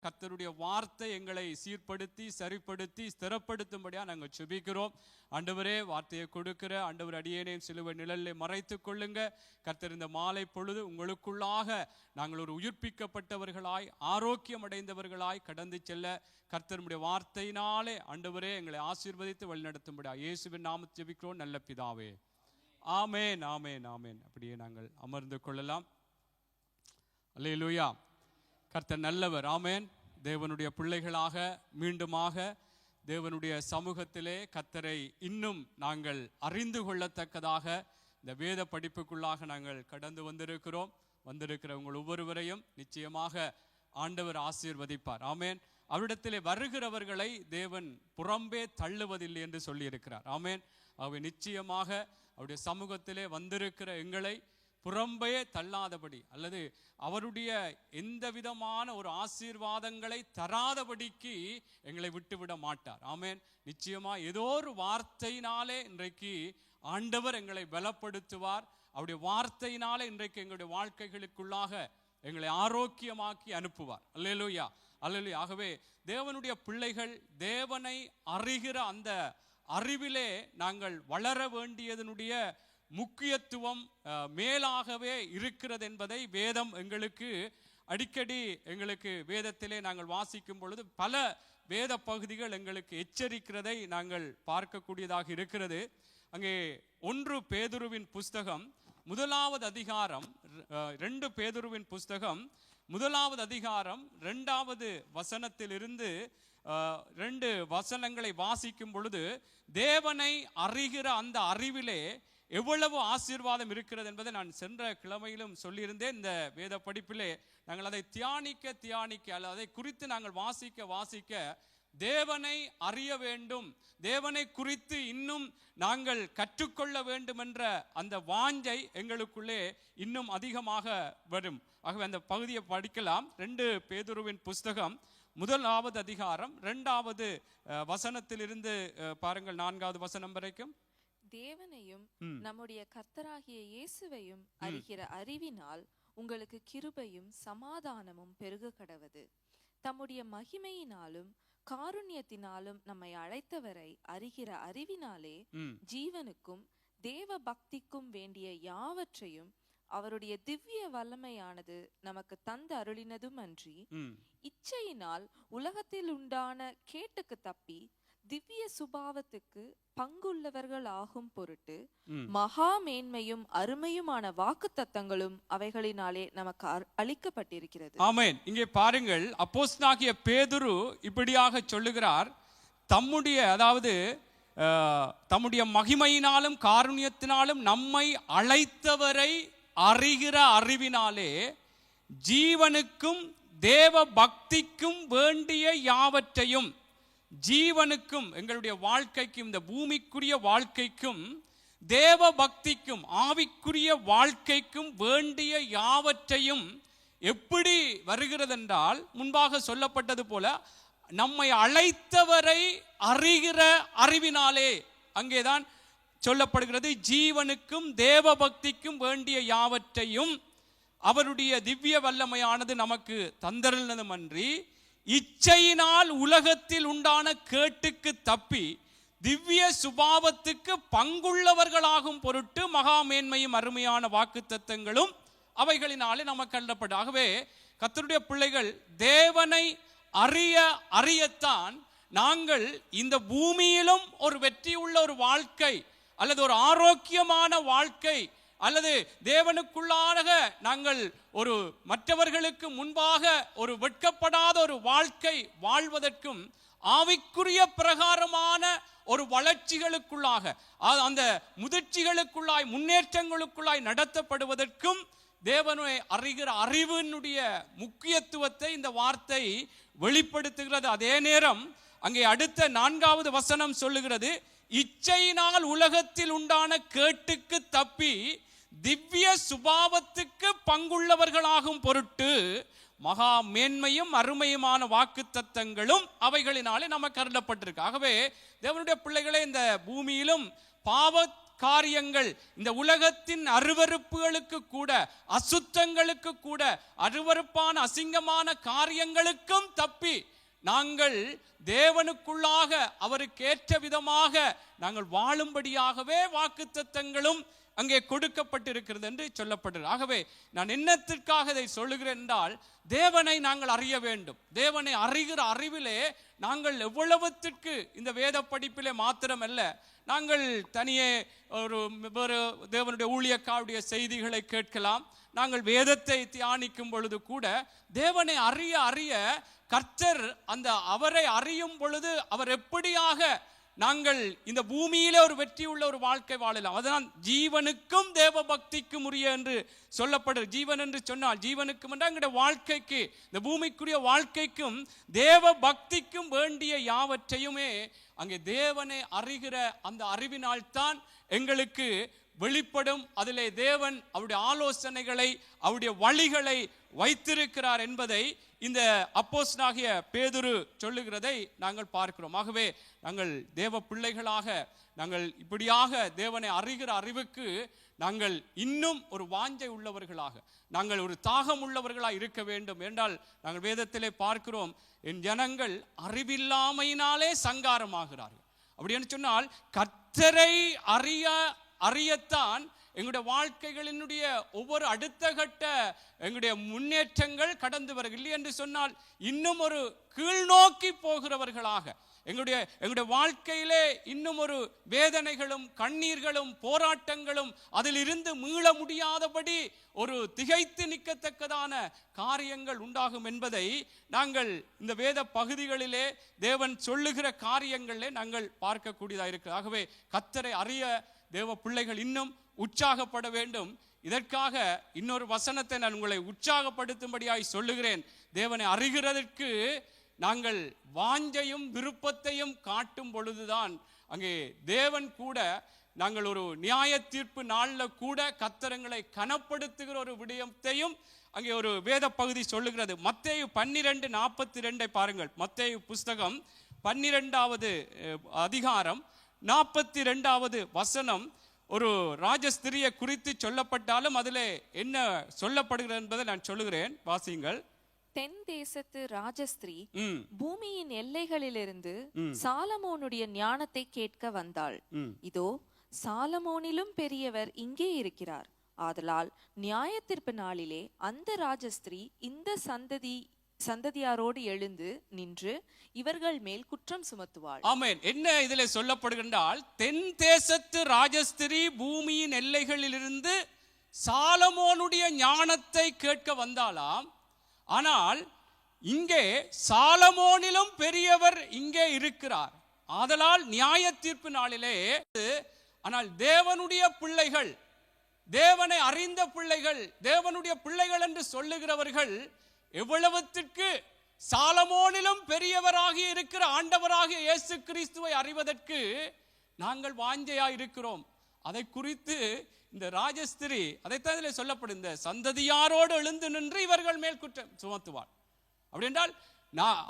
கர்த்தருடைய வார்த்தை எங்களை சீர்படுத்தி சரிப்படுத்தி ஸ்திரப்படுத்தும்படியா நாங்கள் செபிக்கிறோம். ஆண்டவரே, வார்த்தையை கொடுக்கிற ஆண்டவர் அடியேனையும் சிலுவை நிழலில் மறைத்து கொள்ளுங்க. கர்த்தர், இந்த மாலை பொழுது உங்களுக்குள்ளாக நாங்கள் ஒரு உயிர்ப்பிக்கப்பட்டவர்களாய் ஆரோக்கியம் அடைந்தவர்களாய் கடந்து செல்ல கர்த்தருடைய வார்த்தையினாலே ஆண்டவரே எங்களை ஆசீர்வதித்து வழிநடத்தும்படியா இயேசுவின் நாமத்தில் ஜெபிக்கிறோம் நல்ல பிதாவே. ஆமேன், ஆமேன், ஆமேன். அப்படியே நாங்கள் அமர்ந்து கொள்ளலாம். அல்லேலூயா. கர்த்தர் நல்லவர். ஆமேன். தேவனுடைய பிள்ளைகளாக மீண்டுமாக தேவனுடைய சமூகத்திலே கர்த்தரை இன்னும் நாங்கள் அறிந்து கொள்ளத்தக்கதாக இந்த வேத படிப்புக்குள்ளாக நாங்கள் கடந்து வந்திருக்கிற உங்கள் ஒவ்வொருவரையும் நிச்சயமாக ஆண்டவர் ஆசீர்வதிப்பார். ஆமேன். அவரிடத்திலே வருகிறவர்களை தேவன் புறம்பே தள்ளுவதில்லை என்று சொல்லி இருக்கிறார். ஆமேன். அவை நிச்சயமாக அவருடைய சமூகத்திலே வந்திருக்கிற எங்களை புறம்பே தள்ளாதபடி அல்லது அவருடைய எந்த விதமான ஒரு ஆசீர்வாதங்களை தராதபடிக்கு எங்களை விட்டுவிட மாட்டார். ஆமேன். நிச்சயமா ஏதோ ஒரு வார்த்தையினாலே இன்றைக்கு ஆண்டவர் எங்களை பலப்படுத்துவார். அவருடைய வார்த்தையினாலே இன்றைக்கு எங்களுடைய வாழ்க்கைகளுக்குள்ளாக எங்களை ஆரோக்கியமாக்கி அனுப்புவார். அல்லேலூயா, அல்லேலூயா. ஆகவே தேவனுடைய பிள்ளைகள் தேவனை அறிகிற அந்த அறிவிலே நாங்கள் வளர வேண்டியதனுடைய முக்கியத்துவம் மேலாகவே இருக்கிறது என்பதை வேதம் எங்களுக்கு அடிக்கடி வேதத்திலே நாங்கள் வாசிக்கும் பொழுது பல வேத பகுதிகள் எங்களுக்கு எச்சரிக்கிறதை நாங்கள் பார்க்கக்கூடியதாக இருக்கிறது. அங்கே 1 பேதுருவின் புஸ்தகம் 1வது அதிகாரம் 2 பேதுருவின் புஸ்தகம் 1வது அதிகாரம் 2வது வசனத்திலிருந்து 2 வசனங்களை வாசிக்கும் பொழுது தேவனை அறிகிற அந்த அறிவிலே எவ்வளவு ஆசீர்வாதம் இருக்கிறது என்பதை நான் சென்ற கிழமையிலும் சொல்லியிருந்தேன். இந்த வேத படிப்பிலே நாங்கள் அதை தியானிக்க அல்லது அதை குறித்து நாங்கள் வாசிக்க தேவனை அறிய வேண்டும், தேவனை குறித்து இன்னும் நாங்கள் கற்றுக்கொள்ள வேண்டும் என்ற அந்த வாஞ்சை எங்களுக்குள்ளே இன்னும் அதிகமாக வரும். ஆகவே அந்த பகுதியை படிக்கலாம். 2 பேதுருவின் புஸ்தகம் 1வது அதிகாரம் 2வது வசனத்திலிருந்து பாருங்கள் 4வது வசனம் வரைக்கும். தேவனையும் நம்முடைய கர்த்தராகிய இயேசுவையும் அறிகிற அறிவினால் உங்களுக்கு கிருபையும் சமாதானமும் பெருக கடவது. தம்முடைய மகிமையினாலும் காருண்யத்தினாலும் நம்மை அழைத்தவரை அறிகிற அறிவினாலே ஜீவனுக்கும் தேவ பக்திக்கும் வேண்டிய யாவற்றையும் அவருடைய திவ்ய வல்லமையானது நமக்கு தந்து அருளினதும் அன்றி இச்சையினால் உலகத்தில் உண்டான கேட்டுக்கு தப்பி திவ்ய சுபாவத்துக்கு பங்குள்ளவர்கள் ஆகும் பொருட்டு மகா மேன்மையும் அருமையுமான வாக்குத்தத்தங்களும் அவைகளினாலே நமக்கு அளிக்கப்பட்டிருக்கிறது. ஆமென். இங்கே பாருங்கள், அப்போஸ்தலனாகிய பேதுரு இப்படியாக சொல்லுகிறார். தம்முடைய மகிமையினாலும் காருண்யத்தினாலும் நம்மை அழைத்தவரை அறிகிற அறிவினாலே ஜீவனுக்கும் தேவ பக்திக்கும் வேண்டிய யாவற்றையும், ஜீவனுக்கும் எங்களுடைய வாழ்க்கைக்கும் இந்த பூமிக்குரிய வாழ்க்கைக்கும் தேவ பக்திக்கும் ஆவிக்குரிய வாழ்க்கைக்கும் வேண்டிய யாவற்றையும் எப்படி வருகிறது என்றால், முன்பாக சொல்லப்பட்டது போல நம்மை அழைத்தவரை அறிகிற அறிவினாலே. அங்கேதான் சொல்லப்படுகிறது, ஜீவனுக்கும் தேவ பக்திக்கும் வேண்டிய யாவற்றையும் அவருடைய திவ்ய வல்லமையானது நமக்கு தந்தருளினதுமன்றி இச்சையினால் உலகத்தில் உண்டான கேட்டுக்கு தப்பி திவ்ய சுபாவத்துக்கு பங்குள்ளவர்களாகும் பொருட்டு மகா மேன்மையும் அருமையான வாக்குத்தத்தங்களும் அவைகளினாலே நமக்கு அருளப்படும். ஆகவே கர்த்தருடைய பிள்ளைகள் தேவனை அறியத்தான் நாங்கள் இந்த பூமியிலும் ஒரு வெற்றியுள்ள ஒரு வாழ்க்கை அல்லது ஒரு ஆரோக்கியமான வாழ்க்கை அல்லது தேவனுக்குள்ளாக நாங்கள் ஒரு மற்றவர்களுக்கு முன்பாக ஒரு வெட்கப்படாத ஒரு வாழ்க்கை வாழ்வதற்கும் ஆவிக்குரிய பிரகாரமான ஒரு வளர்ச்சிகளுக்குள்ளாக அந்த முதிர்ச்சிகளுக்குள்ளாய் முன்னேற்றங்களுக்குள்ளாய் நடத்தப்படுவதற்கும் தேவனை அறிகிற அறிவினுடைய முக்கியத்துவத்தை இந்த வார்த்தை வெளிப்படுத்துகிறது. அதே நேரம் அங்கே அடுத்த 4வது வசனம் சொல்லுகிறது, இச்சையினால் உலகத்தில் உண்டான கேட்டுக்கு தப்பி திவ்ய சுபாவத்துக்கு பங்குள்ளவர்களாகும் பொருட்டு மகா மேன்மையும் அருமையுமான வாக்குத்தத்தங்களும் அவைகளினாலே நமக்கு அருளப்பட்டிருக்கு. ஆகவே தேவனுடைய பிள்ளைகளே, இந்த பூமியிலும் காரியங்கள், இந்த உலகத்தின் அருவருப்புகளுக்கு கூட, அசுத்தங்களுக்கு கூட, அருவருப்பான அசிங்கமான காரியங்களுக்கும் தப்பி நாங்கள் தேவனுக்குள்ளாக அவருக்கு ஏற்ற விதமாக நாங்கள் வாழும்படியாகவே வாக்குத்தத்தங்களும் அங்கே கொடுக்கப்பட்டிருக்கிறது என்று சொல்லப்படுகிறது. ஆகவே நான் என்னத்திற்காக இதை சொல்லுகிறேன் என்றால், தேவனை நாங்கள் அறிய வேண்டும். தேவனை அறிகிற அறிவிலே நாங்கள் எவ்வளவுத்திற்கு இந்த வேத படிப்பிலே மாத்திரமல்ல, நாங்கள் தனியே ஒரு தேவனுடைய ஊழியக்காருடைய செய்திகளை கேட்கலாம். நாங்கள் வேதத்தை தியானிக்கும் பொழுது கூட தேவனை அறிய அறிய கர்த்தர் அந்த அவரை அறியும் பொழுது அவர் எப்படியாக நாங்கள் இந்த பூமியிலே ஒரு வெற்றியுள்ள ஒரு வாழ்க்கை வாழலாம். அதனால் ஜீவனுக்கும் தேவ பக்திக்கும் உரிய என்று சொல்லப்படுது. ஜீவன் என்று சொன்னால் ஜீவனுக்கும் என்ற எங்களுடைய வாழ்க்கைக்கு, இந்த பூமிக்குரிய வாழ்க்கைக்கும் தேவ பக்திக்கும் வேண்டிய யாவற்றையுமே அங்கே தேவனை அறிகிற அந்த அறிவினால்தான் எங்களுக்கு வெளிப்படும். அதிலே தேவன் அவருடைய ஆலோசனைகளை, அவருடைய வழிகளை வைத்திருக்கிறார் என்பதை இந்த அப்போஸ்தலனாகிய பேதுரு சொல்லுகிறதை நாங்கள் பார்க்கிறோம். ஆகவே நாங்கள் தேவ பிள்ளைகளாக நாங்கள் இப்படியாக தேவனை அறிகிற அறிவுக்கு நாங்கள் இன்னும் ஒரு வாஞ்சை உள்ளவர்களாக, நாங்கள் ஒரு தாகம் உள்ளவர்களாக இருக்க வேண்டும். என்றால் நாங்கள் வேதத்திலே பார்க்கிறோம், என் ஜனங்கள் அறிவில்லாமையினாலே சங்காரமாகிறார்கள். அப்படி என்று சொன்னால் கர்த்தரை அறியத்தான் எங்களுடைய வாழ்க்கைகளினுடைய ஒவ்வொரு அடுத்த கட்ட எங்களுடைய முன்னேற்றங்கள் கடந்து வருகிறது. இல்லை என்று சொன்னால் இன்னும் ஒரு கீழ்நோக்கி போகிறவர்களாக, எங்களுடைய வாழ்க்கையிலே இன்னும் ஒரு வேதனைகளும் கண்ணீர்களும் போராட்டங்களும் அதிலிருந்து மீள முடியாதபடி ஒரு திகைத்து நிற்கத்தக்கதான காரியங்கள் உண்டாகும் என்பதை நாங்கள் இந்த வேத பகுதிகளிலே தேவன் சொல்லுகிற காரியங்களிலே நாங்கள் பார்க்கக்கூடியதாக இருக்கிறது. ஆகவே கர்த்தரை அறிய தேவ பிள்ளைகள் இன்னும் உற்சாகப்பட வேண்டும். இதற்காக இன்னொரு வசனத்தை நான் உங்களை உற்சாகப்படுத்தும்படியாய் சொல்லுகிறேன். தேவனை அறிகிறதற்கு நாங்கள் வாஞ்சையும் விருப்பத்தையும் காட்டும் பொழுதுதான் அங்கே தேவன் கூட, நாங்கள் ஒரு நியாய தீர்ப்பு நாளில் கூட கர்த்தரங்களை கனப்படுத்துகிற ஒரு விடயத்தையும் அங்கே ஒரு வேத பகுதி சொல்லுகிறது. மத்தேயு 12:42 பாருங்கள். மத்தேயு புஸ்தகம் 12வது அதிகாரம் 42வது வசனம் ஒரு ராஜஸ்திரியை குறித்து சொல்லப்பட்டாலும் அதிலே என்ன சொல்லப்படுகிறது என்பதை நான் சொல்லுகிறேன், வாசியுங்கள். தென் தேசத்து ராஜஸ்திரீ பூமியின் எல்லைகளிலிருந்து சாலமோனுடைய ஞானத்தை கேட்க வந்தாள். இதோ சாலமோனிலும் பெரியவர் இங்கே இருக்கிறார். ஆதலால் நியாய தீர்ப்பு நாளிலே அந்த ராஜஸ்திரீ இந்த சந்ததியாரோடு எழுந்து நின்று இவர்கள் மேல் குற்றம் சுமத்துவாள். ஆமென். என்ன இதிலே சொல்லப்படுகின்றால், தென் தேசத்து ராஜஸ்திரீ பூமியின் எல்லைகளிலிருந்து சாலமோனுடைய ஞானத்தை கேட்க வந்தாளாம். ஆனால் இங்கே சாலமோனிலும் பெரியவர் இங்கே இருக்கிறார். ஆதலால் நியாய தீர்ப்பு நாளிலே, ஆனால் தேவனுடைய பிள்ளைகள், தேவனை அறிந்த பிள்ளைகள், தேவனுடைய பிள்ளைகள் என்று சொல்லுகிறவர்கள் எவ்வளவுத்திற்கு சாலமோனிலும் பெரியவராக இருக்கிற ஆண்டவராகிய இயேசு கிறிஸ்துவை அறிவதற்கு நாங்கள் வாஞ்சையாய் இருக்கிறோம். அதை குறித்து இந்த ராஜஸ்திரி அதைத்தான் இதில் சொல்லப்படும், இந்த சந்ததியாரோடு எழுந்து நின்று இவர்கள் மேல் குற்றம் சுமத்துவாள். அப்படி என்றால்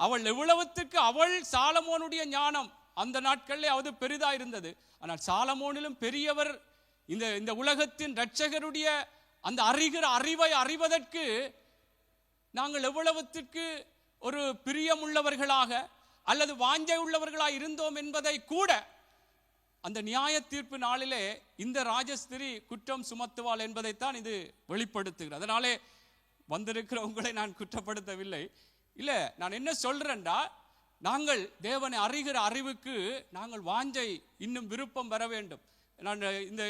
அவள் எவ்வளவுத்திற்கு, அவள் சாலமோனுடைய ஞானம் அந்த நாட்களிலே அது பெரிதா இருந்தது. ஆனால் சாலமோனிலும் பெரியவர் இந்த உலகத்தின் இரட்சகருடைய அந்த அறிவை அறிவதற்கு நாங்கள் எவ்வளவுத்திற்கு ஒரு பிரியமுள்ளவர்களாக அல்லது வாஞ்சை உள்ளவர்களாக இருந்தோம் என்பதை கூட அந்த நியாய தீர்ப்பு நாளிலே இந்த ராஜஸ்திரி குற்றம் சுமத்துவாள் என்பதைத்தான் இது வெளிப்படுத்துகிறது. அதனாலே வந்திருக்கிற உங்களை நான் குற்றப்படுத்தவில்லை. இல்லை, நான் என்ன சொல்றேன்டா, நாங்கள் தேவனை அறிகிற அறிவுக்கு நாங்கள் வாஞ்சை இன்னும் விருப்பம் வர வேண்டும். நான்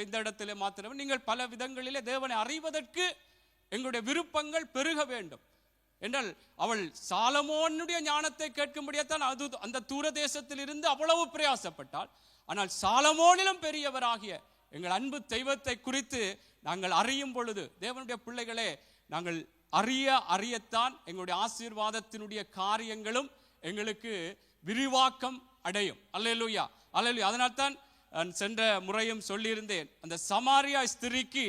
இந்த இடத்துல மாத்திரம் நீங்கள் பல விதங்களிலே தேவனை அறிவதற்கு எங்களுடைய விருப்பங்கள் பெருக வேண்டும் என்றால், அவள் சாலமோனுடைய ஞானத்தை கேட்கும்படியாத்தான் அந்த தூர தேசத்தில் இருந்து அவ்வளவு பிரயாசப்பட்டாள். ஆனால் சாலமோனிலும் பெரியவராகிய எங்கள் அன்பு தெய்வத்தை குறித்து நாங்கள் அறியும் பொழுது, தேவனுடைய பிள்ளைகளே, நாங்கள் அறியத்தான் எங்களுடைய ஆசீர்வாதத்தினுடைய காரியங்களும் எங்களுக்கு விரிவாக்கம் அடையும். அல்லேலூயா, அல்லேலூயா. அதனால்தான் சென்ற முறையும் சொல்லியிருந்தேன், அந்த சமாரியா ஸ்திரீக்கு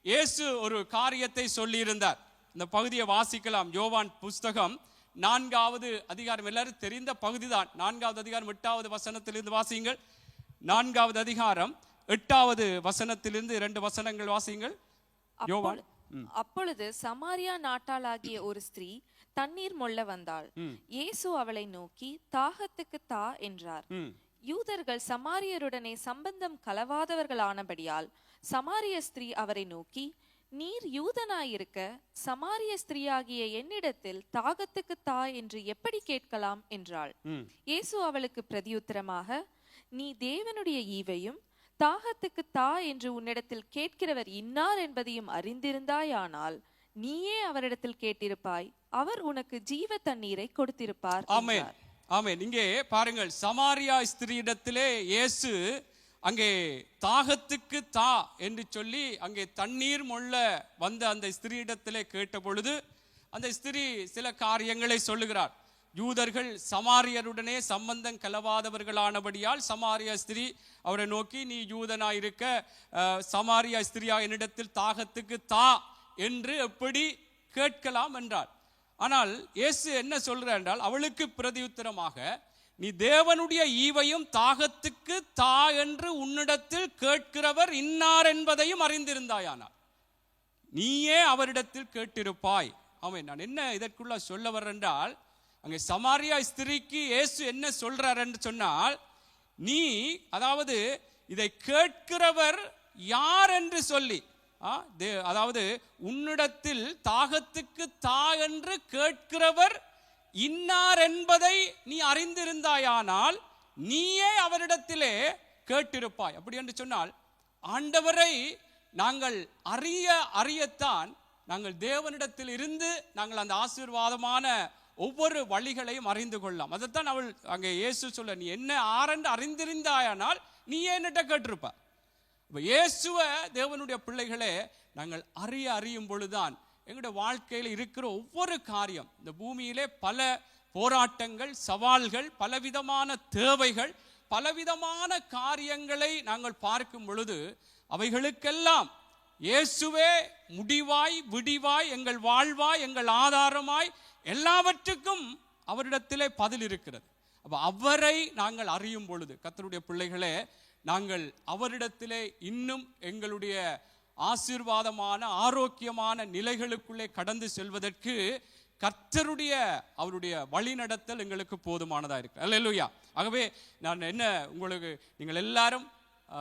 இயேசு ஒரு காரியத்தை சொல்லியிருந்தார். இந்த பகுதியை வாசிக்கலாம். யோவான் புஸ்தகம் 4வது அதிகாரம், எல்லாரும் தெரிந்த பகுதி தான். 4வது அதிகாரம் 8வது வசனத்திலிருந்து வாசியுங்கள். 4வது அதிகாரம் 8வது வசனத்திலிருந்து 2 வசனங்கள் வாசியுங்கள். யோவான். அப்பொழுது சமாரியா நாட்டாளாகிய ஒரு ஸ்திரீ தண்ணீர் மொள்ள வந்தாள். இயேசு அவளை நோக்கி, தாகத்துக்கு தா என்றார். யூதர்கள் சமாரியருடனே சம்பந்தம் கலவாதவர்களானபடியால் சமாரிய ஸ்திரீ அவரை நோக்கி, நீர் யூதனாயிருக்க சமாரிய ஸ்திரீயாகிய என்னிடத்தில் தாகத்துக்கு தா என்று எப்படி கேட்கலாம் என்றாள். இயேசு அவளுக்கு பிரதியுத்தரமாக, நீ தேவனுடைய ஈவையும் தாகத்துக்கு தா என்று உன்னிடத்தில் கேட்கிறவர் இன்னார் என்பதையும் அறிந்திருந்தாயானால் நீயே அவரிடத்தில் கேட்டிருப்பாய், அவர் உனக்கு ஜீவ தண்ணீரை கொடுத்திருப்பார். ஆமென், ஆமென். இங்கே பாருங்கள், சமாரியா ஸ்திரீயிடத்திலே இயேசு அங்கே தாகத்துக்கு தா என்று சொல்லி அங்கே தண்ணீர் மொள்ள வந்த அந்த ஸ்திரீயிடத்திலே கேட்ட பொழுது அந்த ஸ்திரீ சில காரியங்களை சொல்லுகிறார். யூதர்கள் சமாரியருடனே சம்பந்தம் கலவாதவர்களானபடியால் சமாரிய ஸ்திரீ அவரை நோக்கி, நீ யூதனாயிருக்க சமாரியா ஸ்திரீயா என்னிடத்தில் தாகத்துக்கு தா என்று எப்படி கேட்கலாம் என்றார். ஆனால் இயேசு என்ன சொல்றார் என்றால், அவளுக்கு பிரதியுத்தரமாக, நீ தேவனுடைய ஈவையும் தாகத்துக்கு தா என்று உன்னிடத்தில் கேட்கிறவர் இன்னார் என்பதையும் அறிந்திருந்தாயானால் நீயே அவரிடத்தில் கேட்டிருப்பாய். ஆமென். நான் என்ன இதற்குள்ள சொல்ல வர்றேன் என்றால், அங்கே சமாரியா ஸ்திரீக்கு இயேசு என்ன சொல்றார் என்று சொன்னால், நீ அதாவது இதை கேட்கிறவர் யார் என்று சொல்லி, அதாவது உன்னிடத்தில் தாகத்துக்கு தா என்று கேட்கிறவர் இன்னார் என்பதை நீ அறிந்திருந்தாயானால் நீயே அவரிடத்திலே கேட்டிருப்பாய். அப்படி என்று சொன்னால், ஆண்டவரை நாங்கள் அறியத்தான் நாங்கள் தேவனிடத்தில் இருந்து நாங்கள் அந்த ஆசீர்வாதமான ஒவ்வொரு வழிகளையும் அறிந்து கொள்ளலாம். அதைத்தான் அவள் அங்கே இயேசு சொல்ல, நீ என்ன ஆரென்று அறிந்திருந்தாயானால் நீயே என்னட்ட கேட்டிருப்ப. இயேசுவை தேவனுடைய பிள்ளைகளே நாங்கள் அறியும் பொழுதுதான் எங்களுடைய வாழ்க்கையில் இருக்கிற ஒவ்வொரு காரியம், இந்த பூமியிலே பல போராட்டங்கள், சவால்கள், பலவிதமான தேவைகள், பலவிதமான காரியங்களை நாங்கள் பார்க்கும் பொழுது அவைகளுக்கெல்லாம் இயேசுவே முடிவாய் விடிவாய் எங்கள் வாழ்வாய் எங்கள் ஆதாரமாய் எல்லாவற்றுக்கும் அவரிடத்திலே பதில் இருக்கிறது. அப்ப அவரை நாங்கள் அறியும் பொழுது கர்த்தருடைய பிள்ளைகளே, நாங்கள் அவரிடத்திலே இன்னும் எங்களுடைய ஆசீர்வாதமான ஆரோக்கியமான நிலைகளுக்குள்ளே கடந்து செல்வதற்கு கர்த்தருடைய அவருடைய வழி நடத்தல் எங்களுக்கு போதுமானதா இருக்கு. அல்லேலூயா. ஆகவே நான் என்ன உங்களுக்கு, நீங்கள் எல்லாரும்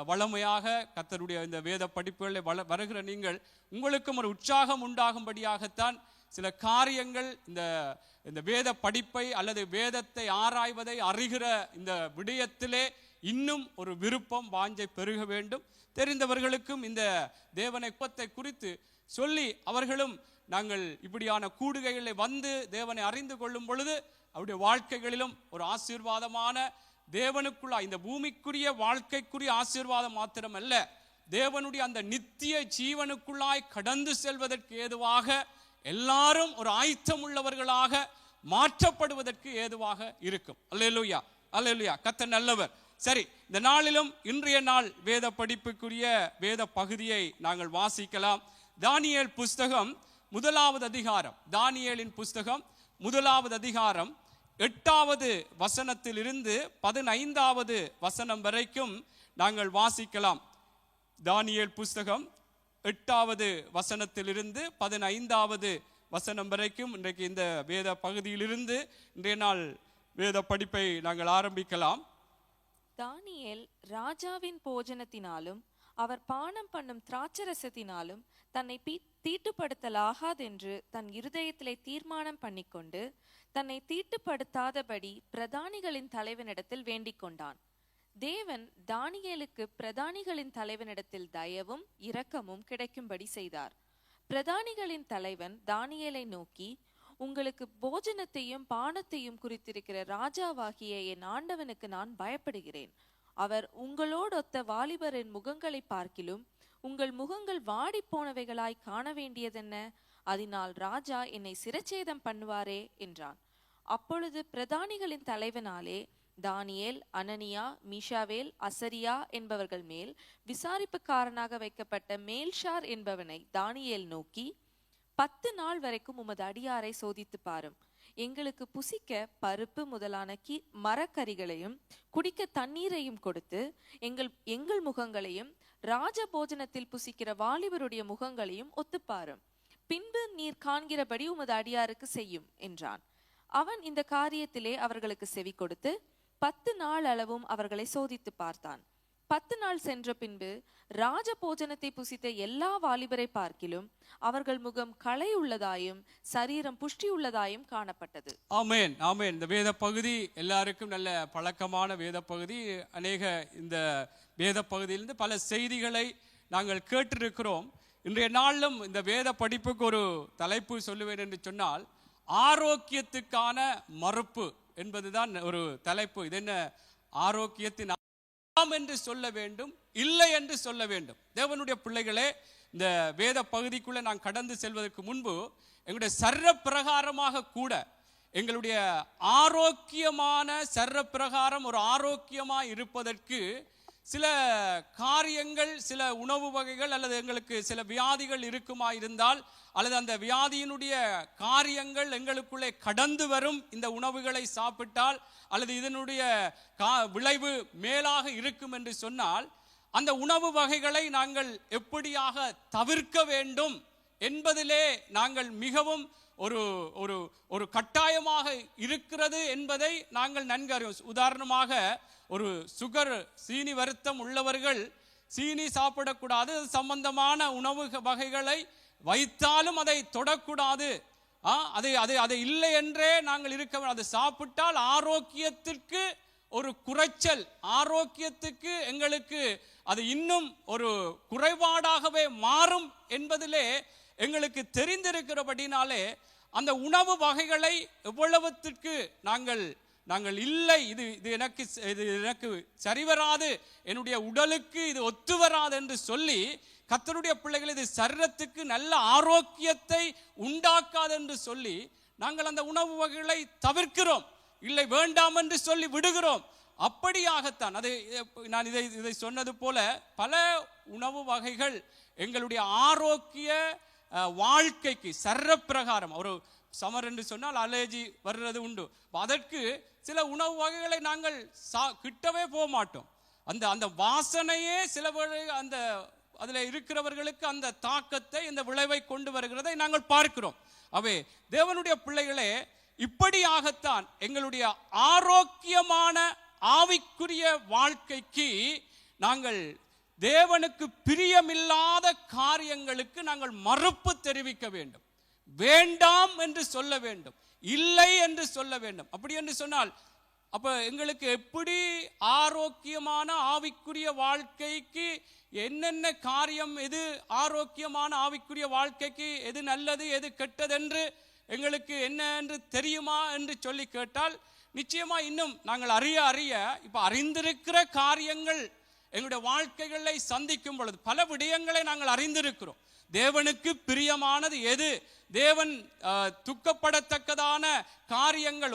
வளமையாக கர்த்தருடைய இந்த வேத படிப்புகளில் வருகிற நீங்கள், உங்களுக்கும் ஒரு உற்சாகம் உண்டாகும்படியாகத்தான் சில காரியங்கள் இந்த வேத படிப்பை அல்லது வேதத்தை ஆராய்வதை அறிகிற இந்த விடயத்திலே இன்னும் ஒரு விருப்பம் வாஞ்சை பெருக வேண்டும். தெரிந்தவர்களுக்கும் இந்த தேவனை குறித்து சொல்லி அவர்களும் நாங்கள் இப்படியான கூடுகைகளை வந்து தேவனை அறிந்து கொள்ளும் பொழுது அவருடைய வாழ்க்கைகளிலும் ஒரு ஆசீர்வாதமான தேவனுக்குள்ள இந்த பூமிக்குரிய வாழ்க்கைக்குரிய ஆசீர்வாதம் மாத்திரமல்ல, தேவனுடைய அந்த நித்திய ஜீவனுக்குள்ளாய் கடந்து செல்வதற்கு ஏதுவாக எல்லாரும் ஒரு ஆயத்தம் உள்ளவர்களாக மாற்றப்படுவதற்கு ஏதுவாக இருக்கும். அல்லேலூயா, அல்லேலூயா. கர்த்தர் நல்லவர். சரி, இந்த நாளிலும் இன்றைய நாள் வேத படிப்புக்குரிய வேத பகுதியை நாங்கள் வாசிக்கலாம். தானியேல் புஸ்தகம் 1வது அதிகாரம், தானியேலின் புஸ்தகம் 1வது அதிகாரம் 8வது வசனத்திலிருந்து 15வது வசனம் வரைக்கும் நாங்கள் வாசிக்கலாம். தானியேல் புஸ்தகம் 8வது வசனத்திலிருந்து 15வது வசனம் வரைக்கும் இன்றைக்கு இந்த வேத பகுதியிலிருந்து இன்றைய நாள் வேத படிப்பை நாங்கள் ஆரம்பிக்கலாம். தானியேல் ராஜாவின் போஜனத்தினாலும் அவர் பானம் பண்ணும் திராட்சரசத்தினாலும் தன்னை தீட்டுப்படுத்தலாகாதென்று தன் இருதயத்திலே தீர்மானம் பண்ணிக்கொண்டு தன்னை தீட்டுப்படுத்தாதபடி பிரதானிகளின் தலைவனிடத்தில் வேண்டிக் கொண்டான். தேவன் தானியேலுக்கு பிரதானிகளின் தலைவனிடத்தில் தயவும் இரக்கமும் கிடைக்கும்படி செய்தார். பிரதானிகளின் தலைவன் தானியேலை நோக்கி, உங்களுக்கு போஜனத்தையும் பானத்தையும் குறித்திருக்கிற ராஜாவாகிய என் ஆண்டவனுக்கு நான் பயப்படுகிறேன். அவர் உங்களோடொத்த வாலிபரின் முகங்களை பார்க்கிலும் உங்கள் முகங்கள் வாடி போனவைகளாய் காண வேண்டியதென்ன? அதனால் ராஜா என்னை சிரச்சேதம் பண்ணுவாரே என்றான். அப்பொழுது பிரதானிகளின் தலைவனாலே தானியேல், அனனியா, மீஷாவேல், அசரியா என்பவர்கள் மேல் விசாரிப்புக்காரனாக வைக்கப்பட்ட மேல்ஷார் என்பவனை தானியேல் நோக்கி, 10 நாள் வரைக்கும் உமது அடியாரை சோதித்து பாரும். எங்களுக்கு புசிக்க பருப்பு முதலான மரக்கறிகளையும் குடிக்க தண்ணீரையும் கொடுத்து எங்கள் முகங்களையும் ராஜபோஜனத்தில் புசிக்கிற வாலிபருடைய முகங்களையும் ஒத்துப்பாரும். பின்பு நீர் காண்கிறபடி உமது அடியாருக்கு செய்யும் என்றான். அவன் இந்த காரியத்திலே அவர்களுக்கு செவி கொடுத்து 10 நாள் அளவும் அவர்களை சோதித்து பார்த்தான். 10 நாள் சென்ற பின்பு ராஜபோஜனத்தை புசித்த எல்லா வாலிபரை பார்க்கிலும் அவர்கள் முகம் களை உள்ளதாயும் சரீரம் புஷ்டி உள்ளதாயும் காணப்பட்டது. ஆமென், ஆமென். இந்த வேத பகுதி எல்லாருக்கும் நல்ல பழக்கமான வேத பகுதி. அநேக இந்த வேத பகுதியிலிருந்து பல செய்திகளை நாங்கள் கேட்டிருக்கிறோம். இன்றைய நாளிலும் இந்த வேத படிப்புக்கு ஒரு தலைப்பு சொல்லுவேன் என்று சொன்னால், ஆரோக்கியத்துக்கான மறுப்பு என்பதுதான் ஒரு தலைப்பு. இது என்ன? ஆரோக்கியத்தின் என்று சொல்ல வேண்டும், இல்லை என்று சொல்ல வேண்டும். தேவனுடைய பிள்ளைகளே, இந்த வேத பகுதிக்குள்ள நான் கடந்து செல்வதற்கு முன்பு எங்களுடைய சர்ர பிரகாரமாக கூட எங்களுடைய ஆரோக்கியமான சர்ர பிரகாரம் ஒரு ஆரோக்கியமாக இருப்பதற்கு சில காரியங்கள், சில உணவு வகைகள் அல்லது எங்களுக்கு சில வியாதிகள் இருக்குமா இருந்தால், அல்லது அந்த வியாதியினுடைய காரியங்கள் எங்களுக்குள்ளே கடந்து வரும் இந்த உணவுகளை சாப்பிட்டால், அல்லது இதனுடைய விளைவு மேலாக இருக்கும் என்று சொன்னால், அந்த உணவு வகைகளை நாங்கள் எப்படியாக தவிர்க்க வேண்டும் என்பதிலே நாங்கள் மிகவும் ஒரு ஒரு ஒரு கட்டாயமாக இருக்கிறது என்பதை நாங்கள் நன்கு அறிவோம். உதாரணமாக, ஒரு சுகர், சீனி வருத்தம் உள்ளவர்கள் சீனி சாப்பிடக்கூடாது, சம்பந்தமான உணவு வகைகளை வைத்தாலும் அதை தொடக்கூடாது. அதை இல்லை என்றே நாங்கள் இருக்க வேண்டும். அதை சாப்பிட்டால் ஆரோக்கியத்திற்கு ஒரு குறைச்சல், ஆரோக்கியத்துக்கு எங்களுக்கு அது இன்னும் ஒரு குறைபாடாகவே மாறும் என்பதிலே எங்களுக்கு தெரிந்திருக்கிறபடினாலே அந்த உணவு வகைகளை எவ்வளவுத்திற்கு நாங்கள் இல்லை, இது எனக்கு சரிவராது, என்னுடைய உடலுக்கு இது ஒத்து வராது என்று சொல்லி, கர்த்தருடைய பிள்ளைகள் இது சரீரத்துக்கு நல்ல ஆரோக்கியத்தை உண்டாக்காது என்று சொல்லி நாங்கள் அந்த உணவு வகைகளை தவிர்க்கிறோம், இல்லை வேண்டாம் என்று சொல்லி விடுகிறோம். அப்படியாகத்தான் நான் இதை சொன்னது போல பல உணவு வகைகள் எங்களுடைய ஆரோக்கிய வாழ்க்கைக்கு சர்ர பிரகாரம், ஒரு சமர் என்று சொன்னால் அலர்ஜி வர்றது உண்டு, அதற்கு சில உணவு வகைகளை நாங்கள் கிட்டவே போக மாட்டோம். அந்த வாசனையே சில அந்த அதில் இருக்கிறவர்களுக்கு அந்த தாக்கத்தை, இந்த விளைவை கொண்டு வருகிறதை நாங்கள் பார்க்கிறோம். அவை தேவனுடைய பிள்ளைகளே, இப்படியாகத்தான் எங்களுடைய ஆரோக்கியமான ஆவிக்குரிய வாழ்க்கைக்கு நாங்கள் தேவனுக்கு பிரியமில்லாத காரியங்களுக்கு நாங்கள் மறுப்பு தெரிவிக்க வேண்டும், வேண்டாம் என்று சொல்ல வேண்டும், இல்லை என்று சொல்ல வேண்டும். அப்படி என்று சொன்னால் அப்ப எங்களுக்கு எப்படி ஆரோக்கியமான ஆவிக்குரிய வாழ்க்கைக்கு என்னென்ன காரியம், எது ஆரோக்கியமான ஆவிக்குரிய வாழ்க்கைக்கு எது நல்லது எது கெட்டது என்று எங்களுக்கு என்ன என்று தெரியுமா என்று சொல்லி கேட்டால், நிச்சயமா இன்னும் நாங்கள் அறிய இப்ப அறிந்திருக்கிற காரியங்கள் எங்களுடைய வாழ்க்கைகளை சந்திக்கும் பொழுது பல விடயங்களை நாங்கள் அறிந்திருக்கிறோம். தேவனுக்கு பிரியமானது எது, தேவன் துக்கப்படத்தக்கதான காரியங்கள்,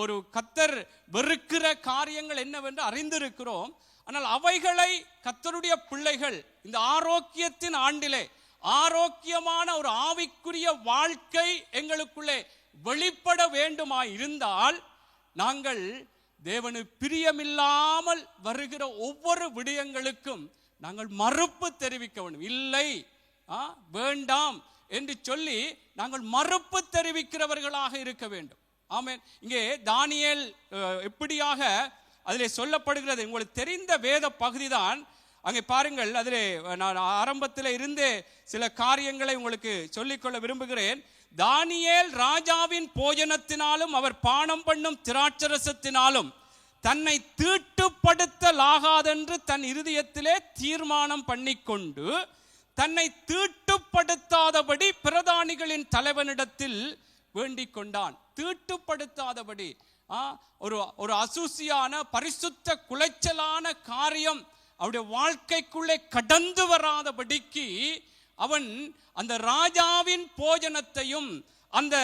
ஒரு கர்த்தர் வெறுக்கிற காரியங்கள் என்னவென்று அறிந்திருக்கிறோம். ஆனால் அவைகளை கர்த்தருடைய பிள்ளைகள் இந்த ஆரோக்கியத்தின் ஆண்டிலே ஆரோக்கியமான ஒரு ஆவிக்குரிய வாழ்க்கை எங்களுக்குள்ளே வெளிப்பட வேண்டுமாய் இருந்தால், நாங்கள் தேவனுக்கு பிரியமில்லாமல் வருகிற ஒவ்வொரு விடயங்களுக்கும் நாங்கள் மறுப்பு தெரிவிக்க வேண்டும். இல்லை, வேண்டாம் என்று சொல்லி நாங்கள் மறுப்பு தெரிவிக்கிறவர்களாக இருக்க வேண்டும். ஆமென். இங்கே தானியேல் எப்படியாக அதிலே சொல்லப்படுகிறது, உங்களுக்கு தெரிந்த வேத பகுதி தான். அங்கே பாருங்கள், அதிலே நான் ஆரம்பத்தில் இருந்தே சில காரியங்களை உங்களுக்கு சொல்லிக்கொள்ள விரும்புகிறேன். தானியேல் ராஜாவின் போஜனத்தினாலும் அவர் பானம் பண்ணும் திராட்சரசத்தினாலும் தன்னை தீட்டுப்படுத்தலாகாதென்று தன் இருதயத்திலே தீர்மானம் பண்ணிக்கொண்டு தன்னை தீட்டுப்படுத்தாதபடி பிரதானிகளின் தலைவனிடத்தில் வேண்டிக் கொண்டான். தீட்டுப்படுத்தாதபடி, ஒரு அசுசியான பரிசுத்த குலைச்சலான காரியம் அவருடைய வாழ்க்கைக்குள்ளே கடந்து வராதபடிக்கு அவன் அந்த ராஜாவின் போஜனத்தையும் அந்த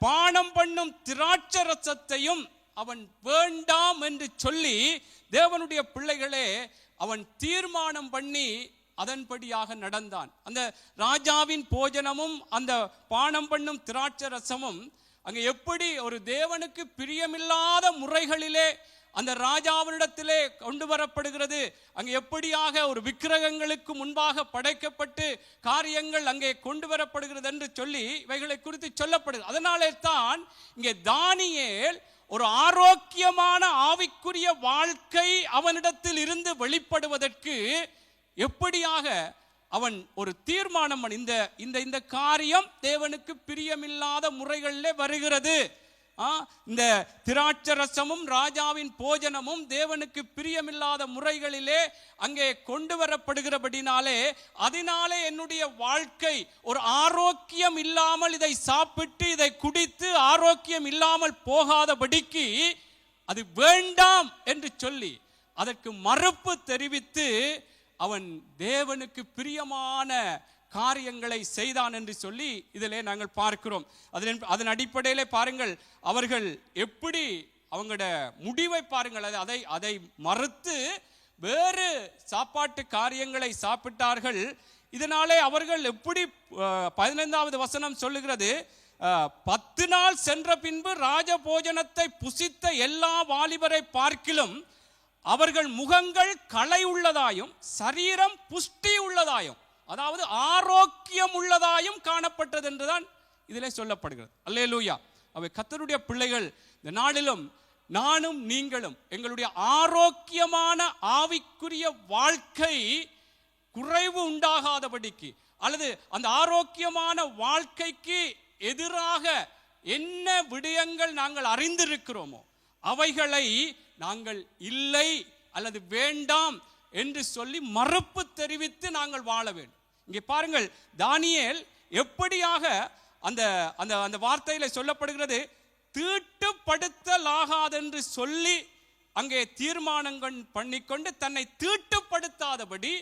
பானம் பண்ணும் திராட்சரசத்தையும் அவன் வேண்டாம் என்று சொல்லி, தேவனுடைய பிள்ளைகளே, அவன் தீர்மானம் பண்ணி அதன்படியாக நடந்தான். அந்த ராஜாவின் போஜனமும் அந்த பானம் பண்ணும் திராட்சரசமும் அங்கே எப்படி ஒரு தேவனுக்கு பிரியமில்லாத முறைகளிலே அந்த ராஜாவினிடத்திலே கொண்டு வரப்படுகிறது, அங்கே எப்படியாக ஒரு விக்கிரகங்களுக்கு முன்பாக படைக்கப்பட்டு காரியங்கள் அங்கே கொண்டு வரப்படுகிறது என்று சொல்லி இவைகளை குறித்து சொல்லப்படுகிறது. அதனாலே தான் இங்கே தானியேல் ஒரு ஆரோக்கியமான ஆவிக்குரிய வாழ்க்கை அவனிடத்தில் இருந்து வெளிப்படுவதற்கு எப்படியாக அவன் ஒரு தீர்மானம், இந்த இந்த காரியம் தேவனுக்கு பிரியமில்லாத முறைகளிலே வருகிறது, இந்த திராட்சரசமும் ராஜாவின் போஜனமும் தேவனுக்கு பிரியமில்லாத முறைகளிலே அங்கே கொண்டு வரப்படுகிறபடினாலே, அதனாலே என்னுடைய வாழ்க்கை ஒரு ஆரோக்கியம் இல்லாமல் இதை சாப்பிட்டு இதை குடித்து ஆரோக்கியம் இல்லாமல் போகாதபடிக்கு அது வேண்டாம் என்று சொல்லி அதற்கு மறுப்பு தெரிவித்து அவன் தேவனுக்கு பிரியமான காரியங்களை செய்தான் என்று சொல்லி இதிலே நாங்கள் பார்க்கிறோம். அதன் அடிப்படையிலே பாருங்கள், அவர்கள் எப்படி அவங்களோட முடிவை பாருங்கள், அதை மறுத்து வேறு சாப்பாட்டு காரியங்களை சாப்பிட்டார்கள். இதனாலே அவர்கள் எப்படி 15வது வசனம் சொல்லுகிறது, 10 நாள் சென்ற பின்பு ராஜபோஜனத்தை புசித்த எல்லா வாலிபரை பார்க்கிலும் அவர்கள் முகங்கள் களை உள்ளதாயும் சரீரம் புஷ்டி உள்ளதாயும், அதாவது ஆரோக்கியம் உள்ளதாயும் காணப்பட்டது என்றுதான் இதிலே சொல்லப்படுகிறது. அல்லேலூயா. அவை கர்த்தருடைய பிள்ளைகள், இந்த நாளிலும் நானும் நீங்களும் எங்களுடைய ஆரோக்கியமான ஆவிக்குரிய வாழ்க்கை குறைவு உண்டாகாதபடிக்கு, அல்லது அந்த ஆரோக்கியமான வாழ்க்கைக்கு எதிராக என்ன விடயங்கள் நாங்கள் அறிந்திருக்கிறோமோ அவைகளை நாங்கள் இல்லை அல்லது வேண்டாம் என்று சொல்லி மறுப்பு தெரிவித்து நாங்கள் வாழ வேண்டும். இங்கே பாருங்கள், தானியேல் எப்படியாக அந்த அந்த அந்த வார்த்தையில சொல்லப்படுகிறது, தீட்டுப்படுத்தலாகாதென்று சொல்லி அங்கே தீர்மானங்கள் பண்ணிக்கொண்டு தன்னை தீட்டுப்படுத்தாதபடி